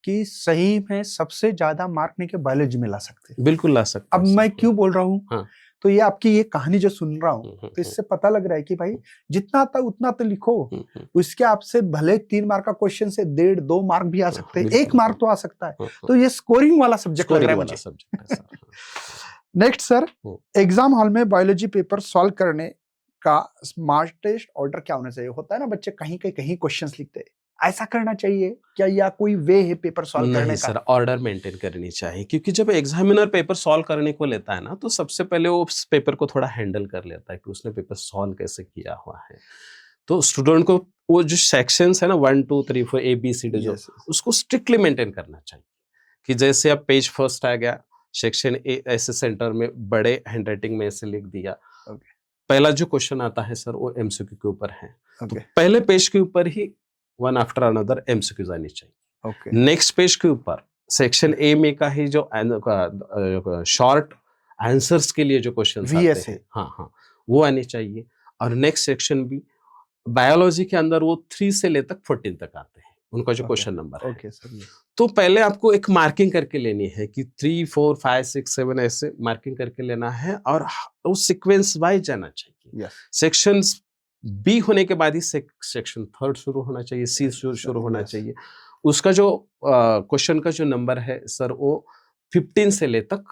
S1: कि सही में सबसे ज्यादा मार्क नहीं के बायोलॉजी में ला सकते हैं।
S2: बिल्कुल ला सकते
S1: अब
S2: हैं
S1: मैं
S2: सर।
S1: क्यों बोल रहा हूँ,
S2: हाँ।
S1: तो ये आपकी ये कहानी जो सुन रहा हूँ,
S2: हम्म,
S1: तो इससे पता लग रहा है कि भाई जितना आता उतना तो लिखो।
S2: हम्म,
S1: उसके आपसे भले 3 मार्क का क्वेश्चन से 1.5-2 मार्क भी आ सकते हैं,
S2: बिल्कुल,
S1: 1 मार्क तो आ सकता है।
S2: हाँ,
S1: तो ये स्कोरिंग वाला सब्जेक्ट लग
S2: स्कोरिंग
S1: रहा है
S2: वाला
S1: मुझे।
S2: सब्जेक्ट है sir.
S1: Next sir, exam hall में बायोलॉजी पेपर सॉल्व करने का स्मार्टेस्ट ऑर्डर क्या होना चाहिए? होता है ना बच्चे कहीं कहीं क्वेश्चंस लिखते हैं, ऐसा करना चाहिए क्या, या कोई वे है पेपर सॉल्व करने
S2: नहीं
S1: का?
S2: सर, ऑर्डर मेंटेन करनी चाहिए, क्योंकि जब एग्जामिनर पेपर सॉल्व करने को लेता है ना, तो सबसे पहले वो उस पेपर को थोड़ा हैंडल कर लेता है कि उसने पेपर सॉल्व कैसे किया हुआ है। तो स्टूडेंट को वो जो सेक्शंस है ना 1 2 3 4 ABCD जो,
S1: Yes, yes.
S2: उसको स्ट्रिक्टली मेंटेन करना चाहिए। कि जैसे अब पेज फर्स्ट आ गया, सेक्शन ए ऐसे सेंटर में बड़े हैंडराइटिंग में ऐसे लिख दिया।
S1: Okay.
S2: पहला जो क्वेश्चन आता है सर वो MCQ के ऊपर है, तो
S1: Okay.
S2: पहले पेज के ऊपर ही वन आफ्टर अनदर MCQs आनी चाहिए।
S1: Okay.
S2: नेक्स्ट पेज के ऊपर सेक्शन ए में का ही जो शॉर्ट आंसर्स के लिए जो क्वेश्चंस आते
S1: VSA.
S2: हैं, हाँ हाँ, वो आनी चाहिए। और नेक्स्ट सेक्शन भी बायोलॉजी के अंदर वो 3 से ले तक 14 तक आते हैं, उनका जो
S1: Okay.
S2: क्वेश्चन नंबर है।
S1: Okay, sir.
S2: तो पहले आपको एक मार्किंग करके लेनी है कि 3 4 5 6 7 ऐसे मार्किंग करके लेना है, और वो सीक्वेंस वाइज जाना चाहिए।
S1: Yes.
S2: सेक्शन बी होने के बाद ही सेक्शन थर्ड शुरू होना चाहिए, सी शुरू होना
S1: Yes.
S2: चाहिए। उसका जो क्वेश्चन का जो नंबर है सर वो 15 से ले तक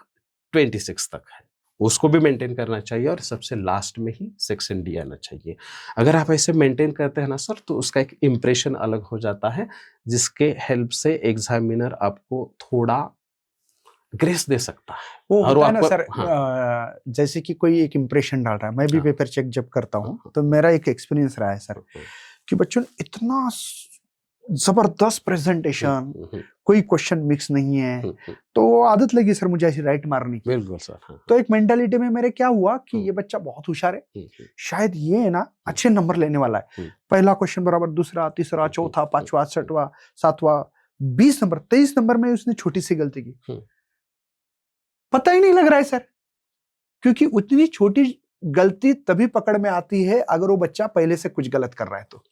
S2: 26 तक है, उसको भी मेंटेन करना चाहिए, और सबसे लास्ट में ही सेक्शन डी आना चाहिए। अगर आप ऐसे मेंटेन करते हैं ना सर, तो उसका एक इम्प्रेशन अलग हो जाता है, जिसके हेल्प से एग्जामिनर आपको थोड़ा ग्रेस दे सकता है।
S1: वो
S2: और
S1: होता है ना
S2: आपको-
S1: सर,
S2: हाँ।
S1: जैसे कि कोई एक इम्प्रेशन डाल रहा है, मैं भी
S2: हाँ।
S1: पेपर चेक जब करता हूँ,
S2: हाँ।
S1: तो मेरा एक एक्सपीरियंस रहा है सर, कि बच्चों ने इतना जबरदस्त प्रेजेंटेशन, कोई क्वेश्चन मिक्स नहीं है, तो आदत लगी सर मुझे ऐसी राइट मारने की।
S2: बिल्कुल सर। हाँ।
S1: तो एक मेंटालिटी में मेरे क्या हुआ कि ये बच्चा बहुत होशियार है, शायद ये है ना अच्छे नंबर लेने वाला है। पहला क्वेश्चन बराबर, दूसरा, तीसरा, चौथा, पांचवा, छठवा, सातवां, 20 नंबर, 23 नंबर में उसने छोटी सी गलती की। पता ही नहीं लग रहा है सर, क्योंकि उतनी छोटी गलती तभी पकड़ में आती है अगर वो बच्चा पहले से कुछ गलत कर रहा है तो।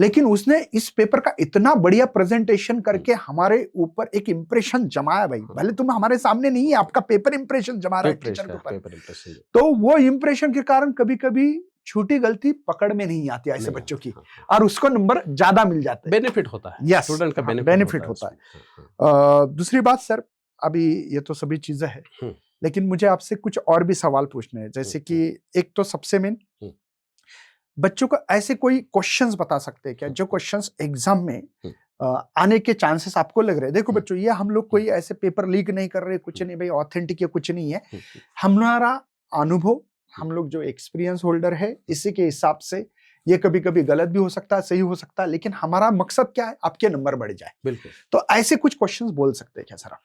S1: लेकिन उसने इस पेपर का इतना बढ़िया प्रेजेंटेशन करके हमारे ऊपर एक इंप्रेशन जमाया भाई, भले तुम हमारे सामने नहीं है, आपका पेपर इंप्रेशन जमा रहा है टीचर के ऊपर, तो वो इंप्रेशन के कारण कभी कभी छोटी गलती पकड़ में नहीं आती ऐसे बच्चों की, और उसको नंबर ज्यादा मिल जाते हैं,
S2: बेनिफिट होता है।
S1: यस,
S2: स्टूडेंट का
S1: बेनिफिट होता है। दूसरी बात सर, अभी ये तो सभी चीजें हैं, लेकिन मुझे आपसे कुछ और भी सवाल पूछने हैं। जैसे कि एक तो सबसे मेन, बच्चों को ऐसे कोई क्वेश्चंस बता सकते हैं क्या जो क्वेश्चंस एग्जाम में आने के चांसेस आपको लग रहे हैं? देखो बच्चों, ये हम लोग कोई ऐसे पेपर लीक नहीं कर रहे, कुछ नहीं भाई, ऑथेंटिक या कुछ नहीं है, हमारा अनुभव, हम लोग जो एक्सपीरियंस होल्डर है, इसी के हिसाब से ये कभी कभी गलत भी हो सकता है, सही हो सकता है, लेकिन हमारा मकसद क्या है, आपके नंबर बढ़ जाए।
S2: बिल्कुल।
S1: तो ऐसे कुछ क्वेश्चंस बोल सकते हैं क्या सर आप?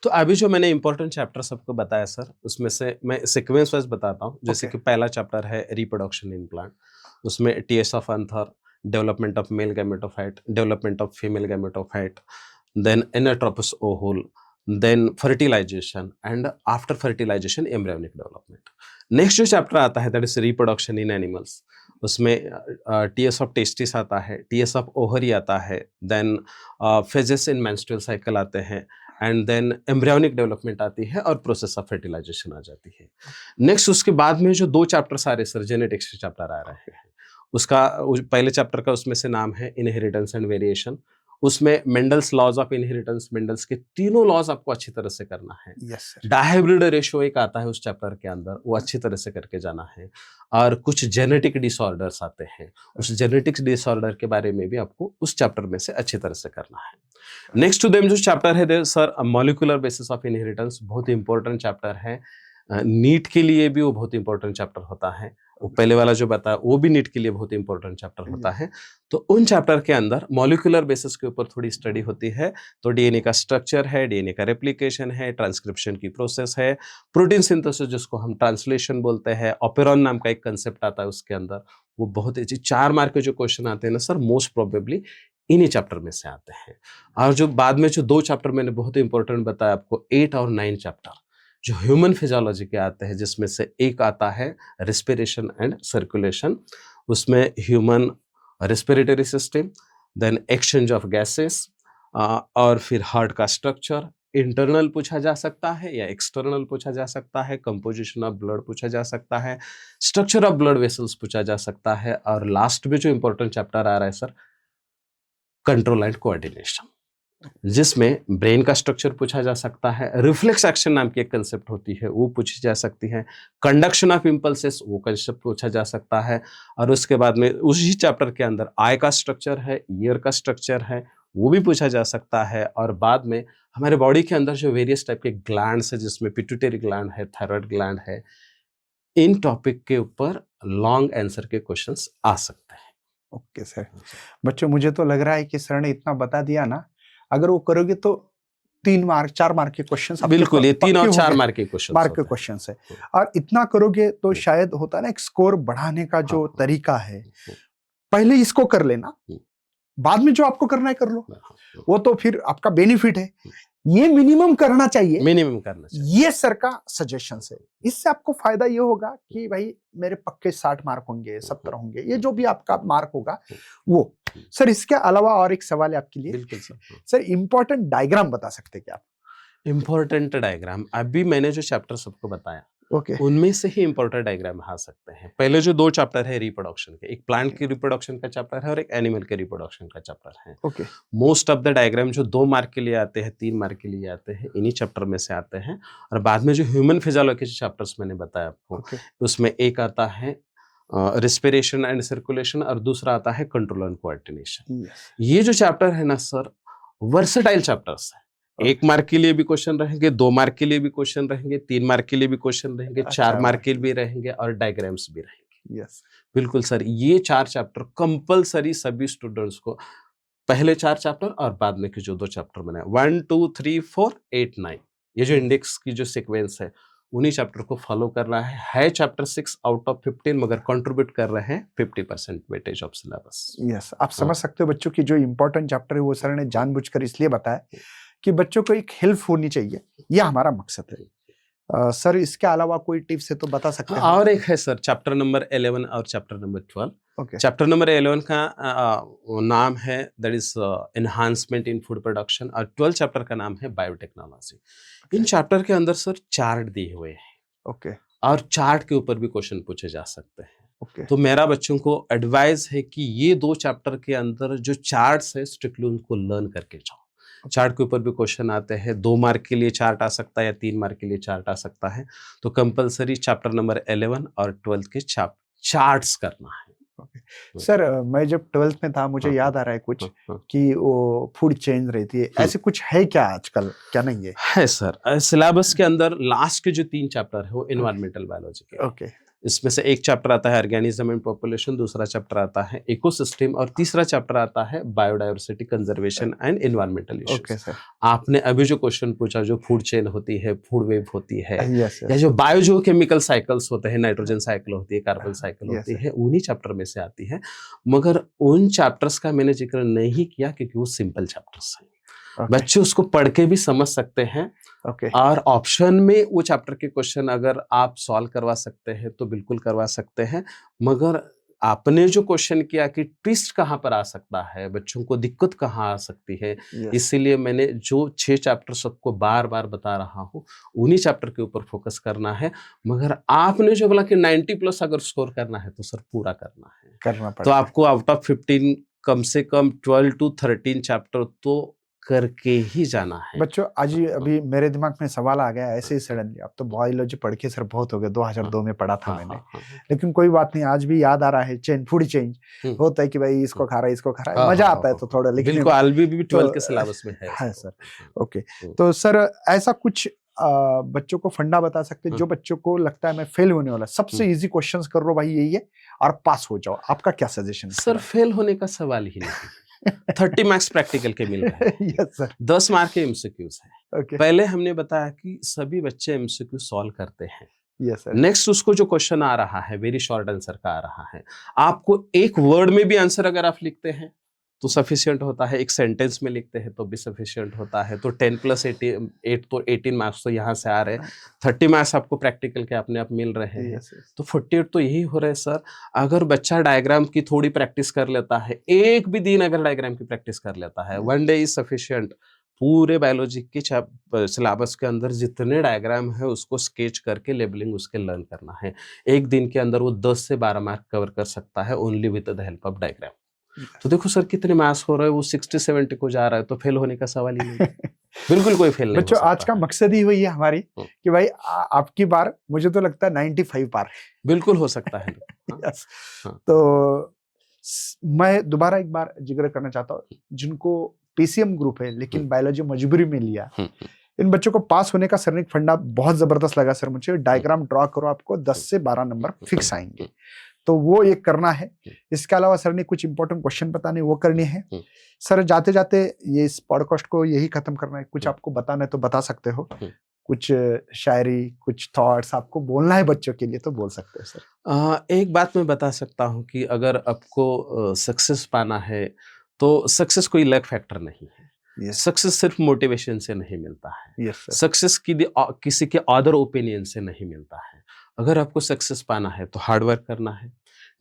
S2: तो अभी जो मैंने इंपॉर्टेंट चैप्टर सबको बताया सर, उसमें से मैं सीक्वेंस वाइज बताता हूँ। जैसे कि पहला चैप्टर है रिप्रोडक्शन इन प्लांट, उसमें TS of anther, development of male gametophyte, development of female gametophyte, then anatropous ovule, then fertilisation, and after fertilisation embryonic development. Next जो चैप्टर आता है that is reproduction in animals, उसमें टीएस ऑफ टेस्टिस आता है, टीएस ऑफ ओवरी आता है, then phases in menstrual cycle आते हैं, एंड देन एम्ब्रियोनिक डेवलपमेंट आती है, और प्रोसेस ऑफ फर्टिलाइजेशन आ जाती है। नेक्स्ट उसके बाद में जो 2 चैप्टर सारे सर जेनेटिक्स के चैप्टर आ रहे हैं, उसका पहले चैप्टर का उसमें से नाम है इनहेरिटेंस एंड वेरिएशन। उसमें Mendel's laws of inheritance, Mendel's के तीनों लॉज आपको अच्छी तरह से करना है।
S1: Yes sir.
S2: डायहाइब्रिड रेशियो एक आता है उस चैप्टर के अंदर, वो अच्छी तरह से करके जाना है। और कुछ जेनेटिक डिसऑर्डर्स आते हैं, उस जेनेटिक डिसऑर्डर के बारे में भी आपको उस चैप्टर में से अच्छी तरह से करना है। नेक्स्ट टू देम जो चैप्टर है sir molecular basis of inheritance, बहुत इंपॉर्टेंट चैप्टर है। नीट के लिए भी वो बहुत इंपॉर्टेंट चैप्टर होता है। वो पहले वाला जो बताया वो भी नीट के लिए बहुत इंपॉर्टेंट चैप्टर होता है। तो उन चैप्टर के अंदर मॉलिक्यूलर बेसिस के ऊपर थोड़ी स्टडी होती है। तो डीएनए का स्ट्रक्चर है, डीएनए का रेप्लिकेशन है, ट्रांसक्रिप्शन की प्रोसेस है, प्रोटीन सिंथेसिस जिसको हम ट्रांसलेशन बोलते हैं, ऑपेरॉन नाम का एक कंसेप्ट आता है उसके अंदर। वो बहुत अच्छी 4 मार्क के जो क्वेश्चन आते हैं ना सर, मोस्ट प्रोबेबली इन्हीं चैप्टर में से आते हैं। और जो बाद में जो 2 चैप्टर मैंने बहुत इंपॉर्टेंट बताया आपको, 8 और 9 चैप्टर जो ह्यूमन फिजियोलॉजी के आते हैं, जिसमें से एक आता है रेस्पिरेशन एंड सर्कुलेशन। उसमें human respiratory system, then exchange of gases, और फिर हार्ट का स्ट्रक्चर, इंटरनल पूछा जा सकता है या एक्सटर्नल पूछा जा सकता है, कंपोजिशन ऑफ ब्लड पूछा जा सकता है, स्ट्रक्चर ऑफ ब्लड वेसल्स पूछा जा सकता है, और लास्ट में जो इंपॉर्टेंट चैप्टर आ रहा है सर, कंट्रोल एंड कोऑर्डिनेशन, जिसमें ब्रेन का स्ट्रक्चर पूछा जा सकता है, रिफ्लेक्स एक्शन नाम की एक कंसेप्ट होती है वो पूछी जा सकती है, कंडक्शन ऑफ इंपल्सेस वो कंसेप्ट पूछा जा सकता है, और उसके बाद में उसी चैप्टर के अंदर आई का स्ट्रक्चर है, ईयर का स्ट्रक्चर है, वो भी पूछा जा सकता है, और बाद में हमारे बॉडी के अंदर जो वेरियस टाइप के ग्लैंड्स है, जिसमें पिट्यूटरी ग्लैंड है, थायराइड ग्लैंड है, इन टॉपिक के ऊपर लॉन्ग आंसर के क्वेश्चंस आ सकते हैं।
S1: Okay sir. बच्चों, मुझे तो लग रहा है कि सर ने इतना बता दिया ना, अगर वो करोगे तो 3 मार्क 4 मार्क के क्वेश्चन
S2: बिल्कुल, ये 3 और 4 मार्क के
S1: क्वेश्चन है, और इतना करोगे तो शायद होता है ना, एक स्कोर बढ़ाने का जो तरीका है, पहले इसको कर लेना, बाद में जो आपको करना है कर लो, वो तो फिर आपका बेनिफिट है। ये मिनिमम करना चाहिए, ये सर का सजेशन है। इससे आपको फायदा ये होगा कि भाई मेरे पक्के 60 मार्क होंगे, 70 होंगे, ये जो भी आपका मार्क होगा वो। सर, इसके अलावा और एक सवाल है आपके लिए।
S2: बिल्कुल
S1: सर, इंपॉर्टेंट डायग्राम बता सकते हैं क्या आप?
S2: इंपॉर्टेंट डायग्राम, अभी मैंने जो चैप्टर सबको बताया,
S1: ओके,
S2: उनमें से ही इंपॉर्टेंट डायग्राम आ सकते हैं। पहले जो 2 चैप्टर है रिप्रोडक्शन के, एक प्लांट की रिप्रोडक्शन का चैप्टर है और एक एनिमल के रिप्रोडक्शन का चैप्टर है।
S1: Okay,
S2: most of the diagram जो 2 मार्क के लिए आते हैं, 3 मार्क के लिए आते हैं, इन्हीं चैप्टर में से आते हैं। और बाद में जो ह्यूमन फिजियोलॉजी के चैप्टर्स मैंने बताया आपको, उसमें एक आता है रेस्पिरेशन एंड सर्कुलेशन और दूसरा आता है कंट्रोल एंड कोऑर्डिनेशन। ये जो चैप्टर है ना सर, वर्सेटाइल चैप्टर्स है। 1 मार्क के लिए भी क्वेश्चन रहेंगे, 2 मार्क के लिए भी क्वेश्चन रहेंगे, 3 मार्क के लिए भी क्वेश्चन रहेंगे, 4 मार्क के लिए भी रहेंगे, और डायग्राम्स भी रहेंगे।
S1: यस,
S2: बिल्कुल सर, ये 4 चैप्टर कंपलसरी सभी स्टूडेंट्स को, पहले 4 चैप्टर और बाद में के जो 2 चैप्टर बनाए, 1 2 3 4 8 9, ये जो इंडेक्स की जो सीक्वेंस है, उन्हीं चैप्टर को फॉलो करना है चैप्टर 6 आउट ऑफ 15, मगर कंट्रीब्यूट कर रहे हैं 50% वेटेज ऑफ सिलेबस।
S1: यस, आप समझ सकते हो बच्चों की जो इंपॉर्टेंट चैप्टर है वो सर ने जानबूझकर इसलिए बताया कि बच्चों को एक हेल्प होनी चाहिए, यह हमारा मकसद है। सर, इसके अलावा कोई टिप्स है तो बता सकते हैं?
S2: और एक है सर, चैप्टर नंबर 11 और चैप्टर नंबर 12। चैप्टर नंबर 11 का नाम है that is enhancement in food production, और 12 चैप्टर का नाम है बायोटेक्नोलॉजी। इन चैप्टर के अंदर सर चार्ट दिए हुए हैं, और चार्ट के ऊपर भी क्वेश्चन पूछे जा सकते हैं। तो मेरा बच्चों को एडवाइस है कि ये 2 चैप्टर के अंदर जो चार्ट्स है, स्ट्रिक्टली उनको लर्न करके जाओ। चार्ट के ऊपर भी क्वेश्चन आते हैं, 2 मार्क के लिए चार्ट आ सकता है या 3 मार्क के लिए चार्ट आ सकता है। तो कंपलसरी चैप्टर नंबर 11 और 12 के चार्ट्स करना है।
S1: सर, मैं जब 12th में था, मुझे याद आ रहा है कुछ कि वो फूड चेन रहती है, ऐसे कुछ है क्या आजकल, क्या नहीं है
S2: सर? सिलेबस के अंदर लास्ट के जो 3 चैप्टर है वो एनवायरमेंटल बायोलॉजी के। इसमें से एक चैप्टर आता है ऑर्गेनिज्म एंड पॉपुलेशन, दूसरा चैप्टर आता है इकोसिस्टम, और तीसरा चैप्टर आता है biodiversity, conservation and environmental issues. आपने अभी जो क्वेश्चन पूछा, जो फूड चेन होती है, फूड वेब होती है, या जो बायो केमिकल साइकिल्स होते हैं, नाइट्रोजन साइकिल होती है, कार्बन साइकिल होती है, उन्हीं चैप्टर में से आती है। मगर उन चैप्टर्स का मैंने जिक्र नहीं किया क्योंकि वो सिंपल चैप्टर्स हैं। बच्चे उसको पढ़ के भी समझ सकते हैं, और ऑप्शन में वो चैप्टर के क्वेश्चन अगर आप सॉल्व करवा सकते हैं तो बिल्कुल करवा सकते हैं। मगर आपने जो क्वेश्चन किया कि ट्विस्ट कहाँ पर आ सकता है, बच्चों को दिक्कत कहाँ आ सकती है, इसीलिए मैंने जो 6 चैप्टर सबको बार बार बता रहा हूँ, उन्हीं चैप्टर के ऊपर फोकस करना है। मगर आपने जो बोला कि 90+ अगर स्कोर करना है तो सर पूरा करना है। तो आपको आउट ऑफ 15 कम से कम 12 to 13 चैप्टर तो करके ही जाना है।
S1: बच्चों, आज अभी मेरे दिमाग में सवाल आ गया ऐसे ही सडनली। अब तो बायोलॉजी पढ़ के सर बहुत हो गया, 2002 में पढ़ा था मैंने, लेकिन कोई बात नहीं, आज भी याद आ रहा है। चेन, फूड चेंज होता है कि भाई इसको खा रहा है, इसको खा रहा है, मजा आता है तो थोड़ा लिखने में।
S2: बिल्कुल, भी 12 के सिलेबस में है
S1: सर। ओके, तो सर ऐसा कुछ बच्चों को फंडा बता सकते हैं जो बच्चों को लगता है मैं फेल होने वाला, सबसे इजी क्वेश्चंस कर लो भाई यही है और पास हो जाओ, आपका क्या सजेशन है?
S2: सर, फेल होने का सवाल ही नहीं। 30 मार्क्स प्रैक्टिकल के मिल रहे हैं।
S1: Yes sir.
S2: 10 मार्क के एमसीक्यूज हैं। पहले हमने बताया कि सभी बच्चे एमसीक्यू सॉल्व करते हैं।
S1: Yes sir.
S2: नेक्स्ट उसको जो क्वेश्चन आ रहा है, वेरी शॉर्ट आंसर का आ रहा है, आपको एक वर्ड में भी आंसर अगर आप लिखते हैं तो सफिशिएंट होता है, एक सेंटेंस में लिखते हैं तो भी सफिशिएंट होता है। तो 10 प्लस 8 तो 18 मार्क्स तो यहाँ से आ रहे हैं, 30 मार्क्स आपको प्रैक्टिकल के अपने आप मिल रहे हैं।
S1: यस यस
S2: तो 48 तो यही हो रहे हैं सर। अगर बच्चा डायग्राम की थोड़ी प्रैक्टिस कर लेता है, एक भी दिन अगर डायग्राम की प्रैक्टिस कर लेता है, 1 डे इज सफिशिएंट। पूरे बायोलॉजी के सिलेबस के अंदर जितने डायग्राम है उसको स्केच करके लेबलिंग उसके लर्न करना है। एक दिन के अंदर वो 10 से 12 मार्क कवर कर सकता है only with the help of diagram. तो देखो सर कितने मार्क्स हो रहे हैं, वो 60-70 को जा रहा है, तो फेल होने का सवाल ही नहीं। बिल्कुल कोई फेल नहीं हो
S1: बच्चों
S2: सकता
S1: आज का मकसद ही वही है हमारी कि भाई आपकी बार मुझे तो लगता है 95 पार
S2: बिल्कुल हो सकता है।
S1: यस
S2: हाँ।
S1: तो मैं दोबारा एक बार जिक्र करना चाहता हूँ जिनको पीसीएम ग्रुप है लेकिन बायोलॉजी मजबूरी में लिया, इन बच्चों को पास होने का सर ने एक फंडा बहुत जबरदस्त लगा सर मुझे। डायग्राम ड्रॉ करो, आपको 10 से 12 नंबर फिक्स आएंगे, तो वो एक करना है। इसके अलावा सर ने कुछ इंपॉर्टेंट क्वेश्चन बताने वो करने हैं। सर जाते जाते ये इस पॉडकास्ट को यही खत्म करना है, कुछ आपको बताना है तो बता सकते हो, कुछ शायरी कुछ थॉट्स आपको बोलना है बच्चों के लिए तो बोल सकते हो सर।
S2: एक बात मैं बता सकता हूँ कि अगर आपको सक्सेस पाना है तो सक्सेस कोई लक फैक्टर नहीं है। सक्सेस सिर्फ मोटिवेशन से नहीं मिलता है। सक्सेस किसी के अदर ओपिनियन से नहीं मिलता है। अगर आपको सक्सेस पाना है तो हार्ड वर्क करना है,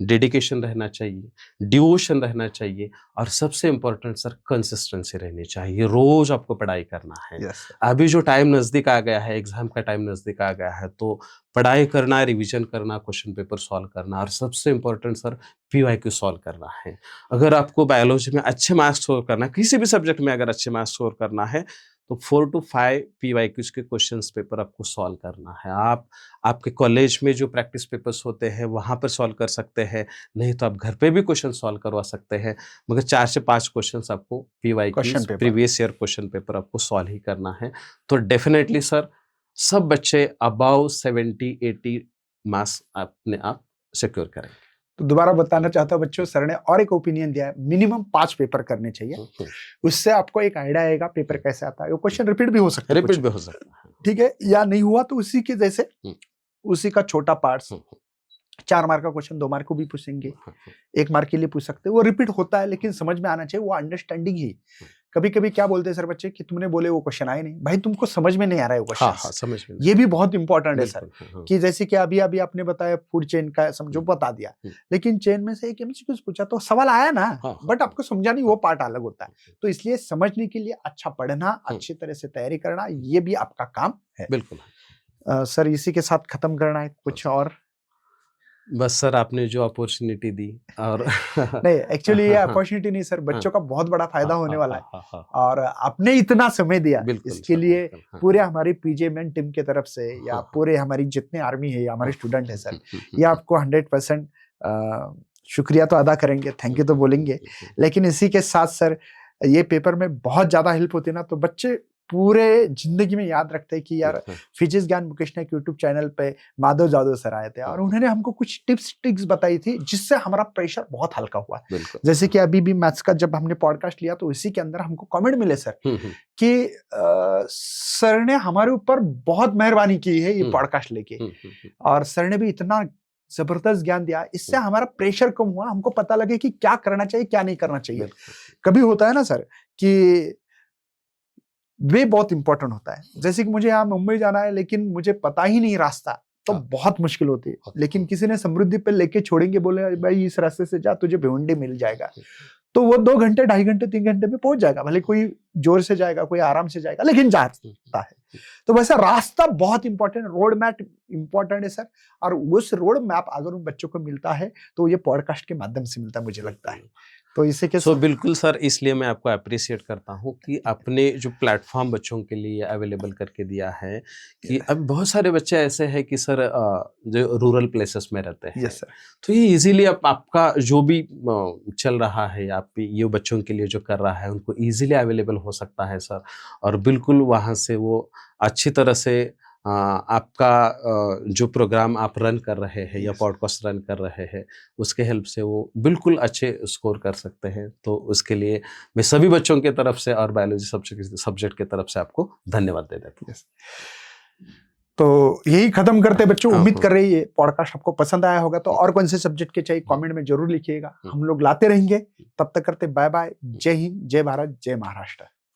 S2: डेडिकेशन रहना चाहिए, डिवोशन रहना चाहिए, और सबसे इम्पोर्टेंट सर कंसिस्टेंसी रहनी चाहिए। रोज आपको पढ़ाई करना है। अभी जो टाइम नजदीक आ गया है, एग्जाम का टाइम नजदीक आ गया है, तो पढ़ाई करना, रिवीजन करना, क्वेश्चन पेपर सॉल्व करना, और सबसे इम्पोर्टेंट सर पीवाईक्यू सॉल्व करना है। अगर आपको बायोलॉजी में अच्छे मार्क्स स्कोर करना है, किसी भी सब्जेक्ट में अगर अच्छे मार्क्स स्कोर करना है, तो 4 to 5 पीवाईक्यूज के क्वेश्चंस पेपर आपको सॉल्व करना है। आप आपके कॉलेज में जो प्रैक्टिस पेपर्स होते हैं वहाँ पर सॉल्व कर सकते हैं, नहीं तो आप घर पे भी क्वेश्चन सॉल्व करवा सकते हैं, मगर 4 से 5 क्वेश्चंस आपको PYQs previous year question paper आपको सॉल्व ही करना है। तो डेफिनेटली सर सब बच्चे अबाउ 70-80 मार्क्स अपने आप सिक्योर करेंगे।
S1: तो दोबारा बताना चाहता हूँ बच्चों, सर ने और एक ओपिनियन दिया है, मिनिमम 5 पेपर करने चाहिए। उससे आपको एक आइडिया आएगा पेपर कैसे आता है। वो क्वेश्चन रिपीट भी हो सकता है,
S2: रिपीट भी हो सकता है,
S1: ठीक है, या नहीं हुआ तो उसी के जैसे उसी का छोटा पार्ट्स, 4 मार्क का क्वेश्चन 2 मार्क को भी पूछेंगे, 1 मार्क के लिए पूछ सकते हैं। वो रिपीट होता है लेकिन समझ में आना चाहिए, वो अंडरस्टैंडिंग ही। कभी कभी क्या बोलते हैं सर बच्चे कि तुमने बोले वो क्वेश्चन आए नहीं, भाई तुमको समझ में नहीं आ रहा है वो क्वेश्चन।
S2: समझ में
S1: ये भी बहुत इंपॉर्टेंट है सर, कि जैसे कि अभी अभी आपने बताया फूड चेन का समझो बता दिया, लेकिन चेन में से एक एमसीक्यू पूछा तो सवाल आया ना, बट आपको समझा नहीं, वो पार्ट अलग होता है। तो इसलिए समझने के लिए अच्छा पढ़ना, अच्छी तरह से तैयारी करना, ये भी आपका काम है।
S2: बिल्कुल
S1: सर इसी के साथ खत्म करना है, कुछ और?
S2: बस सर आपने जो अपॉर्चुनिटी दी और
S1: नहीं एक्चुअली ये अपॉर्चुनिटी नहीं सर, बच्चों का बहुत बड़ा फायदा होने वाला है, और आपने इतना समय दिया इसके लिए पूरे हमारी पीजेएमएन टीम की तरफ से या पूरे हमारी जितने आर्मी है या हमारे स्टूडेंट है सर, ये आपको 100% शुक्रिया तो अदा करेंगे, थैंक यू तो बोलेंगे। लेकिन इसी के साथ सर ये पेपर में बहुत ज्यादा हेल्प होती है ना, तो बच्चे पूरे जिंदगी में याद रखते हैं कि यार फिजिक्स ज्ञान मुकेश नायक यूट्यूब चैनल पे माधव जादव सर आए थे और उन्होंने हमको कुछ टिप्स ट्रिक्स बताई थी जिससे हमारा प्रेशर बहुत हल्का हुआ। जैसे कि अभी भी मैथ्स का जब हमने पॉडकास्ट लिया तो इसी के अंदर हमको कमेंट मिले सर कि सर ने हमारे ऊपर बहुत मेहरबानी की है ये पॉडकास्ट लेके, और सर ने भी इतना जबरदस्त ज्ञान दिया, इससे हमारा प्रेशर कम हुआ, हमको पता लगे कि क्या करना चाहिए क्या नहीं करना चाहिए। कभी होता है ना सर कि वे बहुत इंपॉर्टेंट होता है, जैसे कि मुझे यहाँ मुंबई जाना है लेकिन मुझे पता ही नहीं रास्ता, तो बहुत मुश्किल होती है। लेकिन किसी ने समृद्धि पे लेके छोड़ेंगे, बोले भाई इस रास्ते से जा तुझे भिवंडी मिल जाएगा, तो वो 2 घंटे 2.5 घंटे 3 घंटे में पहुंच जाएगा, भले कोई जोर से जाएगा कोई आराम से जाएगा लेकिन जाता है। तो वैसा रास्ता बहुत इंपॉर्टेंट, रोड मैप इंपॉर्टेंट है सर, और उस रोड मैप अगर उन बच्चों को मिलता है तो ये पॉडकास्ट के माध्यम से मिलता है मुझे लगता है। तो इसे के
S2: बिल्कुल सर, इसलिए मैं आपको अप्रिशिएट करता हूँ कि आपने जो प्लेटफॉर्म बच्चों के लिए अवेलेबल करके दिया है, कि अब बहुत सारे बच्चे ऐसे हैं कि सर जो रूरल प्लेसेस में रहते हैं, तो ये इजीली आपका जो भी चल रहा है, आप ये बच्चों के लिए जो कर रहा है उनको इजीली अवेलेबल हो सकता है सर, और बिल्कुल वहाँ से वो अच्छी तरह से आपका जो प्रोग्राम आप रन कर रहे हैं या पॉडकास्ट रन कर रहे हैं उसके हेल्प से वो बिल्कुल अच्छे स्कोर कर सकते हैं। तो उसके लिए मैं सभी बच्चों की तरफ से और बायोलॉजी सब्जेक्ट की तरफ से आपको धन्यवाद दे देता हूँ।
S1: तो यही खत्म करते हैं बच्चों।
S2: हाँ,
S1: उम्मीद
S2: हाँ।
S1: कर रही है पॉडकास्ट आपको पसंद आया होगा। तो और कौन से सब्जेक्ट के चाहिए कमेंट में जरूर लिखिएगा, हम लोग लाते रहेंगे। तब तक करते बाय बाय। जय हिंद, जय भारत, जय महाराष्ट्र।